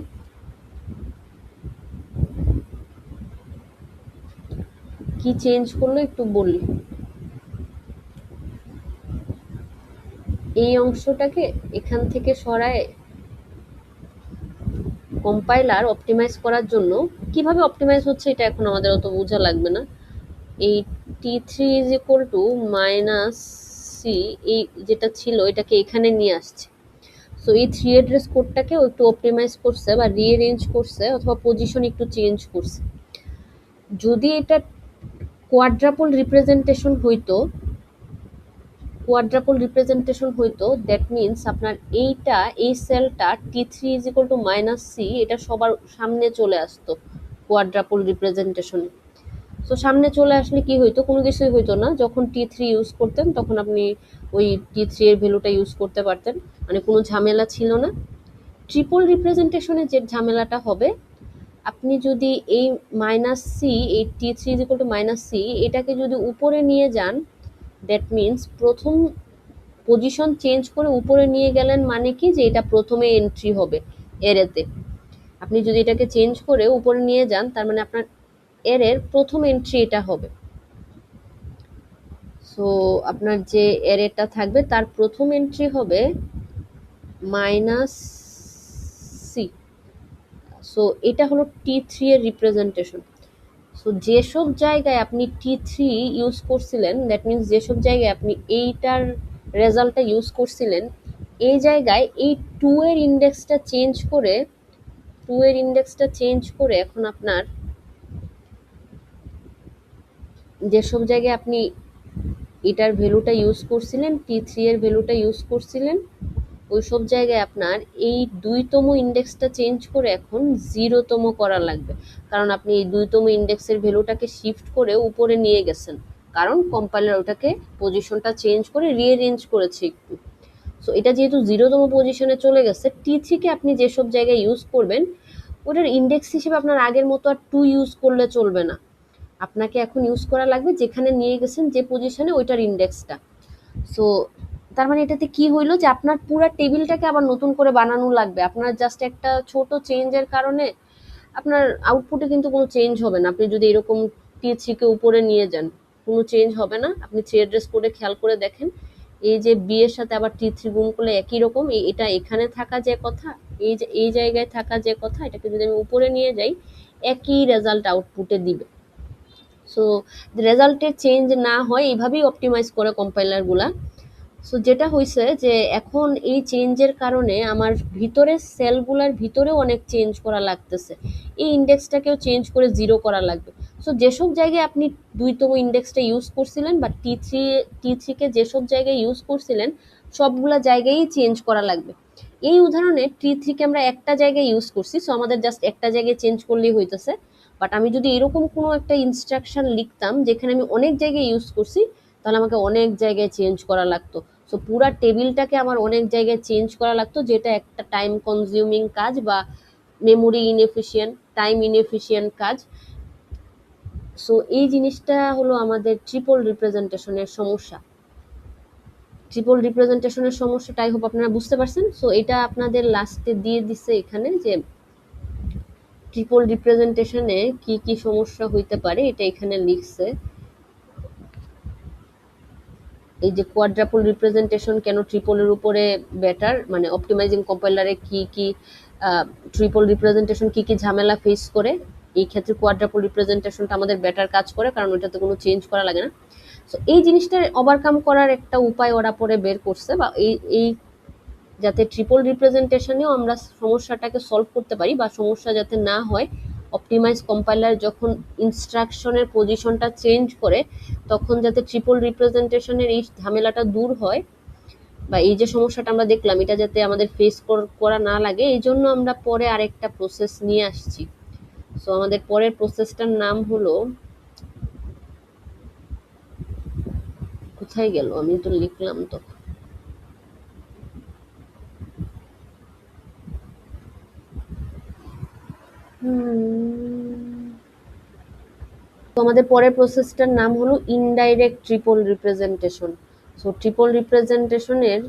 কি চেঞ্জ করলো একটু বলি। এই অংশটাকে এখান থেকে সরায় কম্পাইলার অপটিমাইজ করার জন্য, কিভাবে অপটিমাইজ হচ্ছে এটা এখন আমাদের অত বোঝা লাগবে না। এই T3 is equal to minus C, এই যেটা ছিল এটাকে এখানে নিয়ে আসছে। সো এই 3 অ্যাড্রেস কোডটাকে একটু অপটিমাইজ করছে বা রিঅ্যারেঞ্জ করছে অথবা পজিশন একটু চেঞ্জ করছে। যদি এটা কোয়াড্রাপল রিপ্রেজেন্টেশন হইতো, দ্যাট মিনস আপনার এইটা, এই সেলটা T3 is equal to minus C, এটা সবার সামনে চলে আসতো কোয়াড্রাপল রিপ্রেজেন্টেশনে। সো সামনে চলে আসলে কি হইতো, কোনো কিছুই হইতো না। যখন T3 ইউজ করতেন তখন আপনি ওই T3 এর ভ্যালুটা ইউজ করতে পারতেন, মানে কোনো ঝামেলা ছিল না। ট্রিপল রিপ্রেজেন্টেশনে যে ঝামেলাটা হবে, আপনি যদি এই মাইনাস সি, এই T3 is equal to minus C, এটাকে যদি উপরে নিয়ে যান, দ্যাট মিনস প্রথম পজিশন চেঞ্জ করে উপরে নিয়ে গেলেন, মানে কি যে এটা প্রথমে এন্ট্রি হবে এরেতে। আপনি যদি এটাকে চেঞ্জ করে উপরে নিয়ে যান, তার মানে আপনার এরের প্রথম এন্ট্রি এটা হবে। সো আপনার যে অ্যারেটা থাকবে তার প্রথম এন্ট্রি হবে -c। সো এটা হলো T3 এর রিপ্রেজেন্টেশন। সো যেসব জায়গায় আপনি T3 ইউজ করছিলেন, দ্যাট মিনস যেসব জায়গায় আপনি এইটার রেজাল্টটা ইউজ করছিলেন, এই জায়গায় এই 2 এর ইন্ডেক্সটা চেঞ্জ করে এখন আপনার যেসব জায়গায় আপনি এটার ভ্যালুটা ইউজ করছিলেন, T3 এর ভ্যালুটা ইউজ করছিলেন, ওই সব জায়গায় আপনার এই 2তম ইন্ডেক্সটা চেঞ্জ করে এখন 0তম করা লাগবে, কারণ আপনি এই 2তম ইন্ডেক্সের ভ্যালুটাকে শিফট করে উপরে নিয়ে গেছেন, কারণ কম্পাইলার ওটাকে পজিশনটা চেঞ্জ করে রিঅ্যারেঞ্জ করেছে একটু। সো এটা যেহেতু 0তম পজিশনে চলে গেছে, T3 কে আপনি যেসব জায়গায় ইউজ করবেন ওটার ইন্ডেক্স হিসেবে আপনার আগের মতো আর 2 ইউজ করলে চলবে না, আপনাকে এখন ইউজ করা লাগবে যেখানে নিয়ে গেছেন যে পজিশনে ওইটার ইন্ডেক্সটা। সো তার মানে এটাতে কি হইলো যে আপনার পুরো টেবিলটাকে আবার নতুন করে বানানো লাগবে। আপনার জাস্ট একটা ছোট চেঞ্জের কারণে আপনার আউটপুটে কিন্তু কোনো চেঞ্জ হবে না। আপনি যদি এরকম T3 কে উপরে নিয়ে যান, কোনো চেঞ্জ হবে না। আপনি থ্রি অ্যাড্রেস কোডে খেয়াল করে দেখেন, এই যে বি এর সাথে আবার T3 গুণ করলে একই রকম, এটা এখানে থাকা যে কথা, এই যে এই জায়গায় থাকা যে কথা, এটাকে যদি আমি উপরে নিয়ে যাই একই রেজাল্ট আউটপুটে দিবে। সো রেজাল্টের চেঞ্জ না হয় এইভাবেই অপটিমাইজ করে কম্পাইলারগুলা। সো যেটা হয়েছে যে এখন এই চেঞ্জের কারণে আমার ভিতরের সেলগুলার ভিতরেও অনেক চেঞ্জ করা লাগতেছে, এই ইন্ডেক্সটাকেও চেঞ্জ করে 0 করা লাগবে। সো যেসব জায়গায় আপনি 2তম ইন্ডেক্সটা ইউজ করছিলেন বা T3 কে যেসব জায়গায় ইউজ করছিলেন সবগুলা জায়গায়ই চেঞ্জ করা লাগবে। এই উদাহরণে T3 কে আমরা একটা জায়গায় ইউজ করছি, সো আমাদের জাস্ট একটা জায়গায় চেঞ্জ করলেই হইতেছে। বাট আমি যদি এরকম কোনো একটা ইনস্ট্রাকশন লিখতাম যেখানে আমি অনেক জায়গায় ইউজ করছি, তাহলে আমাকে অনেক জায়গায় চেঞ্জ করা লাগতো। সো পুরা টেবিলটাকে আমার অনেক জায়গায় চেঞ্জ করা লাগতো, যেটা একটা টাইম কনজিউমিং কাজ বা মেমোরি ইনএফিশিয়েন্ট, টাইম ইনএফিশিয়েন্ট কাজ। সো এই জিনিসটা হলো আমাদের ট্রিপল রিপ্রেজেন্টেশনের সমস্যা। ট্রিপল রিপ্রেজেন্টেশনের সমস্যাটা আই হোপ আপনারা বুঝতে পারছেন। সো এটা আপনাদের লাস্টে দিয়ে দিছে এখানে যে ট্রিপল রিপ্রেজেন্টেশনে কি কি সমস্যা হইতে পারে, এটা এখানে লিখছে। এই যে কোয়াড্রাপল রিপ্রেজেন্টেশন কেন ট্রিপলের উপরে বেটার, মানে অপটিমাইজিং কম্পাইলারে কি কি ট্রিপল রিপ্রেজেন্টেশন কি কি ঝামেলা ফেস করে, এই ক্ষেত্রে কোয়াড্রাপল রিপ্রেজেন্টেশনটা আমাদের বেটার কাজ করে, কারণ ওইটাতে কোনো চেঞ্জ করা লাগে না। সো এই জিনিসটা ওভারকাম করার একটা উপায় ওরা পরে বের করছে, বা এই যাতে ট্রিপল রিপ্রেজেন্টেশনেও আমরা সমস্যাটাকে সলভ করতে পারি বা সমস্যা যাতে না হয়, অপটিমাইজ কম্পাইলার যখন ইনস্ট্রাকশনের পজিশনটা চেঞ্জ করে তখন যাতে ট্রিপল রিপ্রেজেন্টেশনের এই ঝামেলাটা দূর হয়, বা এই যে সমস্যাটা আমরা দেখলাম এটা যাতে আমাদের ফেস করা না লাগে, এই জন্য আমরা পরে আরেকটা প্রসেস নিয়ে আসছি। সো আমাদের পরের প্রসেসটার নাম হলো, কোথায় গেল, আমি তো লিখলাম তো, তো আমাদের পরের প্রসেসটার নাম হলো indirect triple representation. So triple রিপ্রেজেন্টেশনের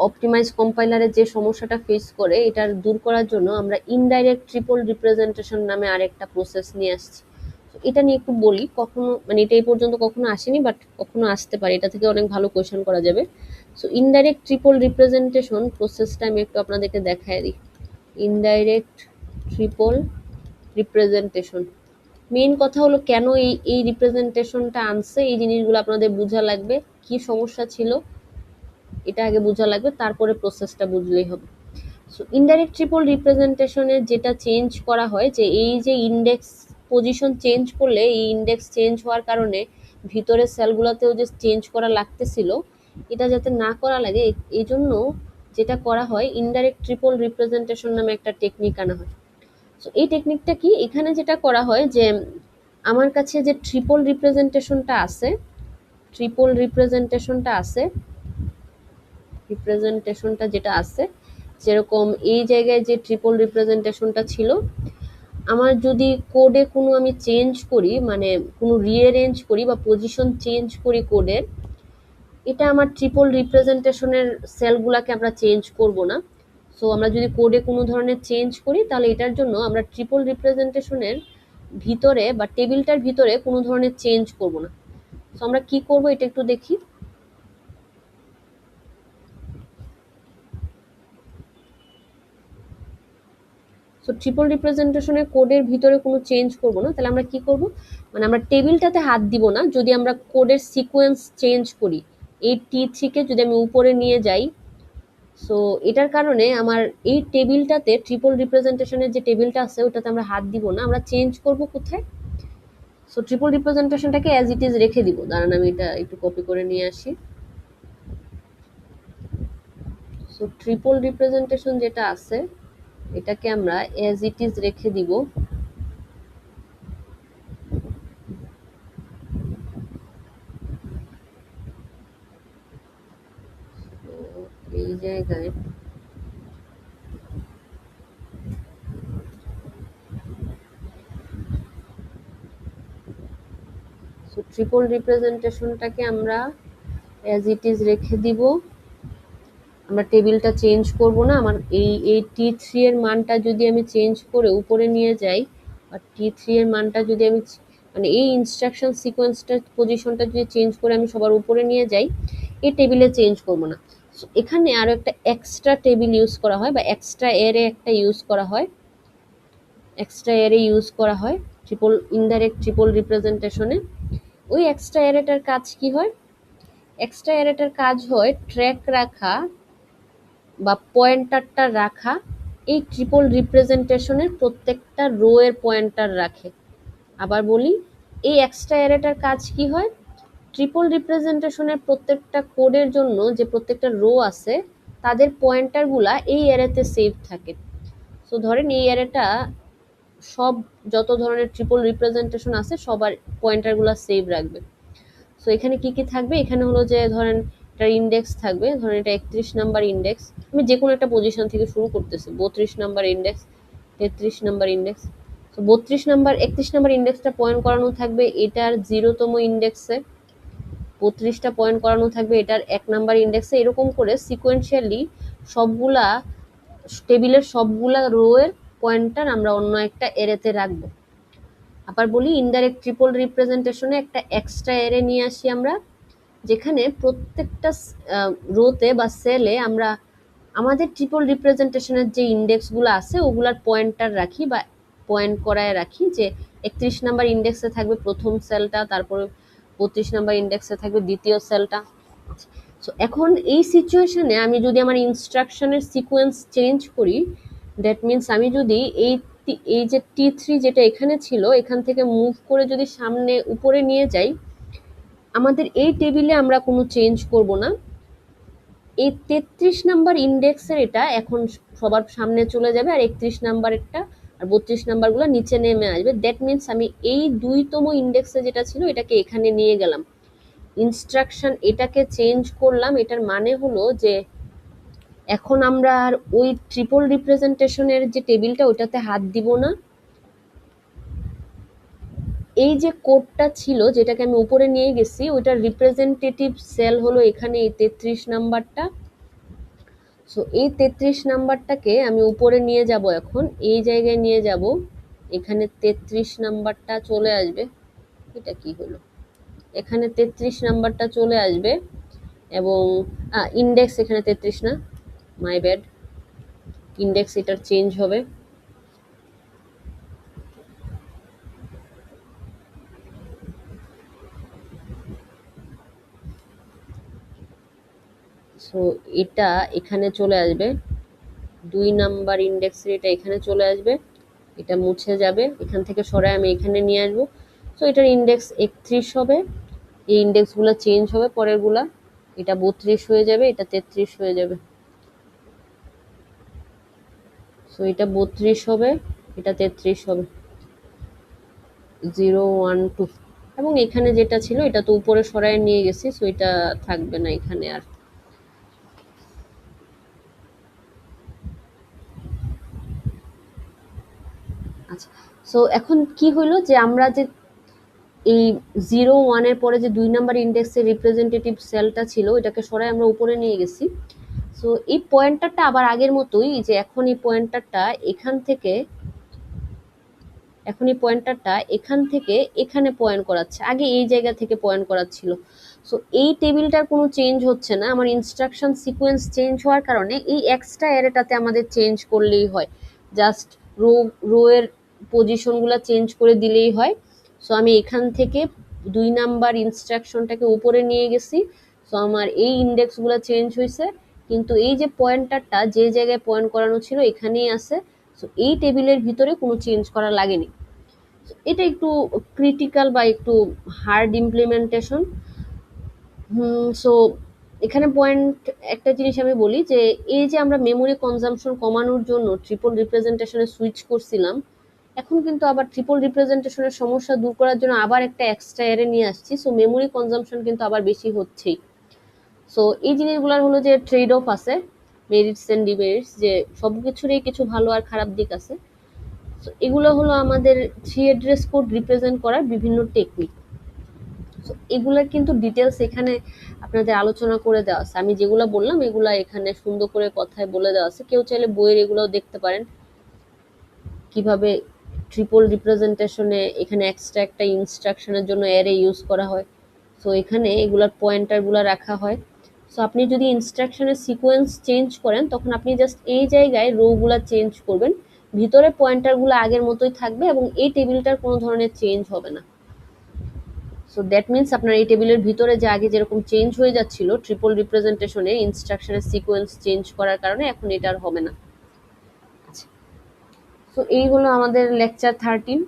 অপটিমাইজ কম্পাইলারে যে সমস্যাটা ফেস করে এটার দূর করার জন্য আমরা ইনডাইরেক্ট ট্রিপল রিপ্রেজেন্টেশন নামে আরেকটা প্রসেস নিয়ে আসছি। এটা নিয়ে একটু বলি, কখনো মানে এটা এই পর্যন্ত কখনো আসেনি, বাট কখনো আসতে পারে, এটা থেকে অনেক ভালো কোয়েশ্চেন করা যাবে। সো ইনডাইরেক্ট ট্রিপল রিপ্রেজেন্টেশন প্রসেসটা আমি একটু আপনাদেরকে দেখায় দিই। ইনডাইরেক্ট ট্রিপল রিপ্রেজেন্টেশন মেইন কথা হলো কেন এই রিপ্রেজেন্টেশনটা আনছে, এই জিনিসগুলো আপনাদের বোঝা লাগবে, কি সমস্যা ছিল এটা আগে বোঝা লাগবে, তারপরে প্রসেসটা বুঝলেই হবে। সো ইনডাইরেক্ট ট্রিপল রিপ্রেজেন্টেশনে যেটা চেঞ্জ করা হয় যে এই যে ইন্ডেক্স পজিশন চেঞ্জ করলে এই ইন্ডেক্স চেঞ্জ হওয়ার কারণে ভিতরের সেলগুলোতেও যে চেঞ্জ করা লাগতেছিল, এটা যাতে না করা লাগে এই জন্য যেটা করা হয় ইনডাইরেক্ট ট্রিপল রিপ্রেজেন্টেশন নামে একটা টেকনিক আনা হয়। সো এই টেকনিকটা কি, এখানে যেটা করা হয় যে আমার কাছে যে ট্রিপল রিপ্রেজেন্টেশনটা আছে, ট্রিপল রিপ্রেজেন্টেশনটা যেটা আছে, যেরকম এই জায়গায় যে ট্রিপল রিপ্রেজেন্টেশনটা ছিল, আমার যদি কোডে কোনো আমি চেঞ্জ করি, মানে কোনো রিঅ্যারেঞ্জ করি বা পজিশন চেঞ্জ করি কোডের, এটা আমার ট্রিপল রিপ্রেজেন্টেশনের সেলগুলোকে আমরা চেঞ্জ করব না। সো আমরা যদি কোডে কোনো ধরনের চেঞ্জ করি তাহলে এটার জন্য আমরা ট্রিপল রিপ্রেজেন্টেশনের ভিতরে বা টেবিলটার ভিতরে কোনো ধরনের চেঞ্জ করব না। সো আমরা কি করব এটা একটু দেখি। সো ট্রিপল রিপ্রেজেন্টেশনের কোডের ভিতরে কোনো চেঞ্জ করব না। তাহলে আমরা কি করব, মানে আমরা টেবিলটাতে হাত দিব না যদি আমরা কোডের সিকোয়েন্স চেঞ্জ করি। এই T3 যদি আমি উপরে নিয়ে যাই, সো এটার কারণে আমার এই টেবিলটাতে ট্রিপল রিপ্রেজেন্টেশনের যে টেবিলটা আছে ওটাতে আমরা হাত দিব না, আমরা চেঞ্জ করব কোথায়। সো ট্রিপল রিপ্রেজেন্টেশনটাকে অ্যাজ ইট ইজ রেখে দিব। দাঁড়ান আমি এটা একটু কপি করে নিয়ে আসি। সো ট্রিপল রিপ্রেজেন্টেশন যেটা আছে এটাকে আমরা অ্যাজ ইট ইজ রেখে দিব। এই জায়গায় সো ট্রিপল রিপ্রেজেন্টেশনটাকে আমরা অ্যাজ ইট ইজ রেখে দিব। আমরা টেবিলটা চেঞ্জ করব না। আমার এই T3 এর মানটা যদি আমি চেঞ্জ করে উপরে নিয়ে যাই, বা T3 এর মানটা যদি আমি মানে এই ইনস্ট্রাকশন সিকোয়েন্সটার পজিশনটা যদি চেঞ্জ করে আমি সবার উপরে নিয়ে যাই, এই টেবিলে চেঞ্জ করব না। এখানে আরো একটা এক্সট্রা টেবিল ইউজ করা হয়, বা এক্সট্রা অ্যারে একটা ইউজ করা হয়, এক্সট্রা অ্যারে ইউজ করা হয় ইনডাইরেক্ট ট্রিপল রিপ্রেজেন্টেশনে। ওই এক্সট্রা অ্যারেটার কাজ কি হয়? এক্সট্রা অ্যারেটার কাজ হয় ট্র্যাক রাখা বা পয়েন্টারটা রাখা। এই ট্রিপল রিপ্রেজেন্টেশনের প্রত্যেকটা রো এর পয়েন্টার রাখে। আবার বলি, এই এক্সট্রা অ্যারেটার কাজ কি হয়? ট্রিপল রিপ্রেজেন্টেশনের প্রত্যেকটা কোডের জন্য যে প্রত্যেকটা রো আছে তাদের পয়েন্টারগুলা এই অ্যারেতে সেভ থাকে। সো ধরেন এই অ্যারেটা সব যত ধরনের ট্রিপল রিপ্রেজেন্টেশন আছে সবার পয়েন্টারগুলা সেভ রাখবে। সো এখানে কি কি থাকবে? এখানে হলো যে ধরেন এটার ইন্ডেক্স থাকবে, ধরেন এটা 31 নাম্বার ইন্ডেক্স, আমি যে কোনো একটা পজিশন থেকে শুরু করতেছি। 32 নাম্বার ইন্ডেক্স, 33 নাম্বার ইন্ডেক্স। তো 32 নাম্বার 31 নাম্বার ইন্ডেক্সটা পয়েন্ট করানো থাকবে এটার 0তম ইন্ডেক্সে, 32টা পয়েন্ট করানো থাকবে এটার 1 নাম্বার ইন্ডেক্সে। এরকম করে সিকোয়েন্সিয়ালি সবগুলা টেবিলের সবগুলা রো এর পয়েন্টার আমরা অন্য একটা এরেতে রাখবো। আবার বলি, ইনডাইরেক্ট ট্রিপল রিপ্রেজেন্টেশনে একটা এক্সট্রা এরে নিয়ে আসি আমরা, যেখানে প্রত্যেকটা রোতে বা সেলে আমরা আমাদের ট্রিপল রিপ্রেজেন্টেশনের যে ইন্ডেক্সগুলো আছে ওগুলার পয়েন্টার রাখি বা পয়েন্ট করায় রাখি। যে 31 নাম্বার ইন্ডেক্সে থাকবে প্রথম সেলটা, তারপরে 32 নাম্বার ইন্ডেক্সে থাকবে দ্বিতীয় সেলটা। সো এখন এই সিচুয়েশনে আমি যদি আমার ইনস্ট্রাকশনের সিকোয়েন্স চেঞ্জ করি, দ্যাট মিনস আমি যদি এই যে T3 যেটা এখানে ছিল এখান থেকে মুভ করে যদি সামনে উপরে নিয়ে যাই, আমাদের এই টেবিলে আমরা কোনো চেঞ্জ করব না। এই 33 নাম্বার ইন্ডেক্সের এটা এখন সবার সামনে চলে যাবে, আর 31 নাম্বারেরটা আর 32 নাম্বারগুলো নিচে নেমে আসবে। দ্যাট মিনস আমি এই 2তম ইন্ডেক্সে যেটা ছিল এটাকে এখানে নিয়ে গেলাম, ইনস্ট্রাকশন এটাকে চেঞ্জ করলাম। এটার মানে হলো যে এখন আমরা আর ওই ট্রিপল রিপ্রেজেন্টেশনের যে টেবিলটা ওটাতে হাত দিব না। এই যে কোডটা ছিল যেটাকে আমি উপরে নিয়ে গেছি ওইটার রিপ্রেজেন্টেটিভ সেল হলো এখানে এই 33 নাম্বারটা। সো এই 33 নাম্বারটাকে আমি উপরে নিয়ে যাব, এখন এই জায়গায় নিয়ে যাব, এখানে 33 নাম্বারটা চলে আসবে। এটা কি হলো? এখানে 33 নাম্বারটা চলে আসবে এবং ইন্ডেক্স এখানে 33 না, মাই ব্যাড, ইন্ডেক্স এটার চেঞ্জ হবে। সো এটা এখানে চলে আসবে, 2 নাম্বার ইন্ডেক্সের এটা এখানে চলে আসবে, এটা মুছে যাবে, এখান থেকে সরাই আমি এখানে নিয়ে আসবো। সো এটার ইন্ডেক্স 31 হবে, এই ইন্ডেক্সগুলো চেঞ্জ হবে পরেরগুলা, এটা 32 হয়ে যাবে, এটা 33 হয়ে যাবে। সো এটা 32 হবে, এটা 33 হবে, 0 1 2। এবং এখানে যেটা ছিল এটা তো উপরে সরায় নিয়ে গেছি, সো এটা থাকবে না এখানে আর। আচ্ছা, সো এখন কি হলো যে আমরা যে এই 0 1 এর পরে যে 2 নাম্বার ইন্ডেক্সের রিপ্রেজেন্টেটিভ সেলটা ছিল এটাকে সরাই আমরা উপরে নিয়ে গেছি। সো এই পয়েন্টারটা আবার আগের মতোই, যে এখন এই পয়েন্টারটা এখান থেকে এখান থেকে এখানে পয়েন্ট করাচ্ছে, আগে এই জায়গা থেকে পয়েন্ট করাচ্ছিল। সো এই টেবিলটার কোনো চেঞ্জ হচ্ছে না, আমার ইনস্ট্রাকশন সিকোয়েন্স চেঞ্জ হওয়ার কারণে এই এক্সট্রা অ্যারেটাতে আমাদের চেঞ্জ করলেই হয়। জাস্ট রো রো এর পজিশনগুলো চেঞ্জ করে দিলেই হয়। সো আমি এখান থেকে 2 নাম্বার ইনস্ট্রাকশনটাকে উপরে নিয়ে গেছি। সো আমার এই ইন্ডেক্সগুলো চেঞ্জ হয়েছে, কিন্তু এই যে পয়েন্টারটা যে জায়গায় পয়েন্ট করানো ছিল এখানেই আছে। সো এই টেবিলের ভিতরে কোনো চেঞ্জ করা লাগেনি। এটা একটু ক্রিটিক্যাল বা একটু হার্ড ইমপ্লিমেন্টেশন। সো এখানে পয়েন্ট একটা জিনিস আমি বলি যে এই যে আমরা মেমোরি কনজাম্পশন কমানোর জন্য ট্রিপল রিপ্রেজেন্টেশনে সুইচ করছিলাম, এখন কিন্তু আবার ট্রিপল রিপ্রেজেন্টেশনের সমস্যা দূর করার জন্য আবার একটা এক্সট্রা অ্যারে নিয়ে আসছি। সো মেমোরি কনজাম্পশন কিন্তু আবার বেশি হচ্ছেই। সো এই জিনিসগুলোর হলো যে ট্রেড অফ আছে, মেরিটস এন্ড ডিমেরিটস, যে সবকিছুরই কিছু ভালো আর খারাপ দিক আছে। সো এগুলো হলো আমাদের থ্রি অ্যাড্রেস কোড রিপ্রেজেন্ট করার বিভিন্ন টেকনিক। সো এগুলার কিন্তু ডিটেলস এখানে আপনাদের আলোচনা করে দেওয়া আছে। আমি যেগুলো বললাম এগুলা এখানে সুন্দর করে কথায় বলে দেওয়া আছে। কেউ চাইলে বইয়ের এগুলোও দেখতে পারেন, কিভাবে ট্রিপল রিপ্রেজেন্টেশনে এখানে এক্সট্রা একটা ইনস্ট্রাকশনের জন্য অ্যারে ইউজ করা হয়। সো এখানে এগুলার পয়েন্টারগুলো রাখা হয়। সো আপনি যদি ইনস্ট্রাকশনের সিকোয়েন্স চেঞ্জ করেন তখন আপনি জাস্ট এই জায়গায় রোগুলা চেঞ্জ করবেন, ভিতরে পয়েন্টারগুলো আগের মতোই থাকবে এবং এই টেবিলটার কোনো ধরনের চেঞ্জ হবে না। সো দ্যাট মিনস আপনার এই টেবিলের ভিতরে যে আগে যেরকম চেঞ্জ হয়ে যাচ্ছিল ট্রিপল রিপ্রেজেন্টেশনে ইনস্ট্রাকশনের সিকোয়েন্স চেঞ্জ করার কারণে এখন এটা আর হবে না। আচ্ছা, সো এই হলো আমাদের লেকচার 13।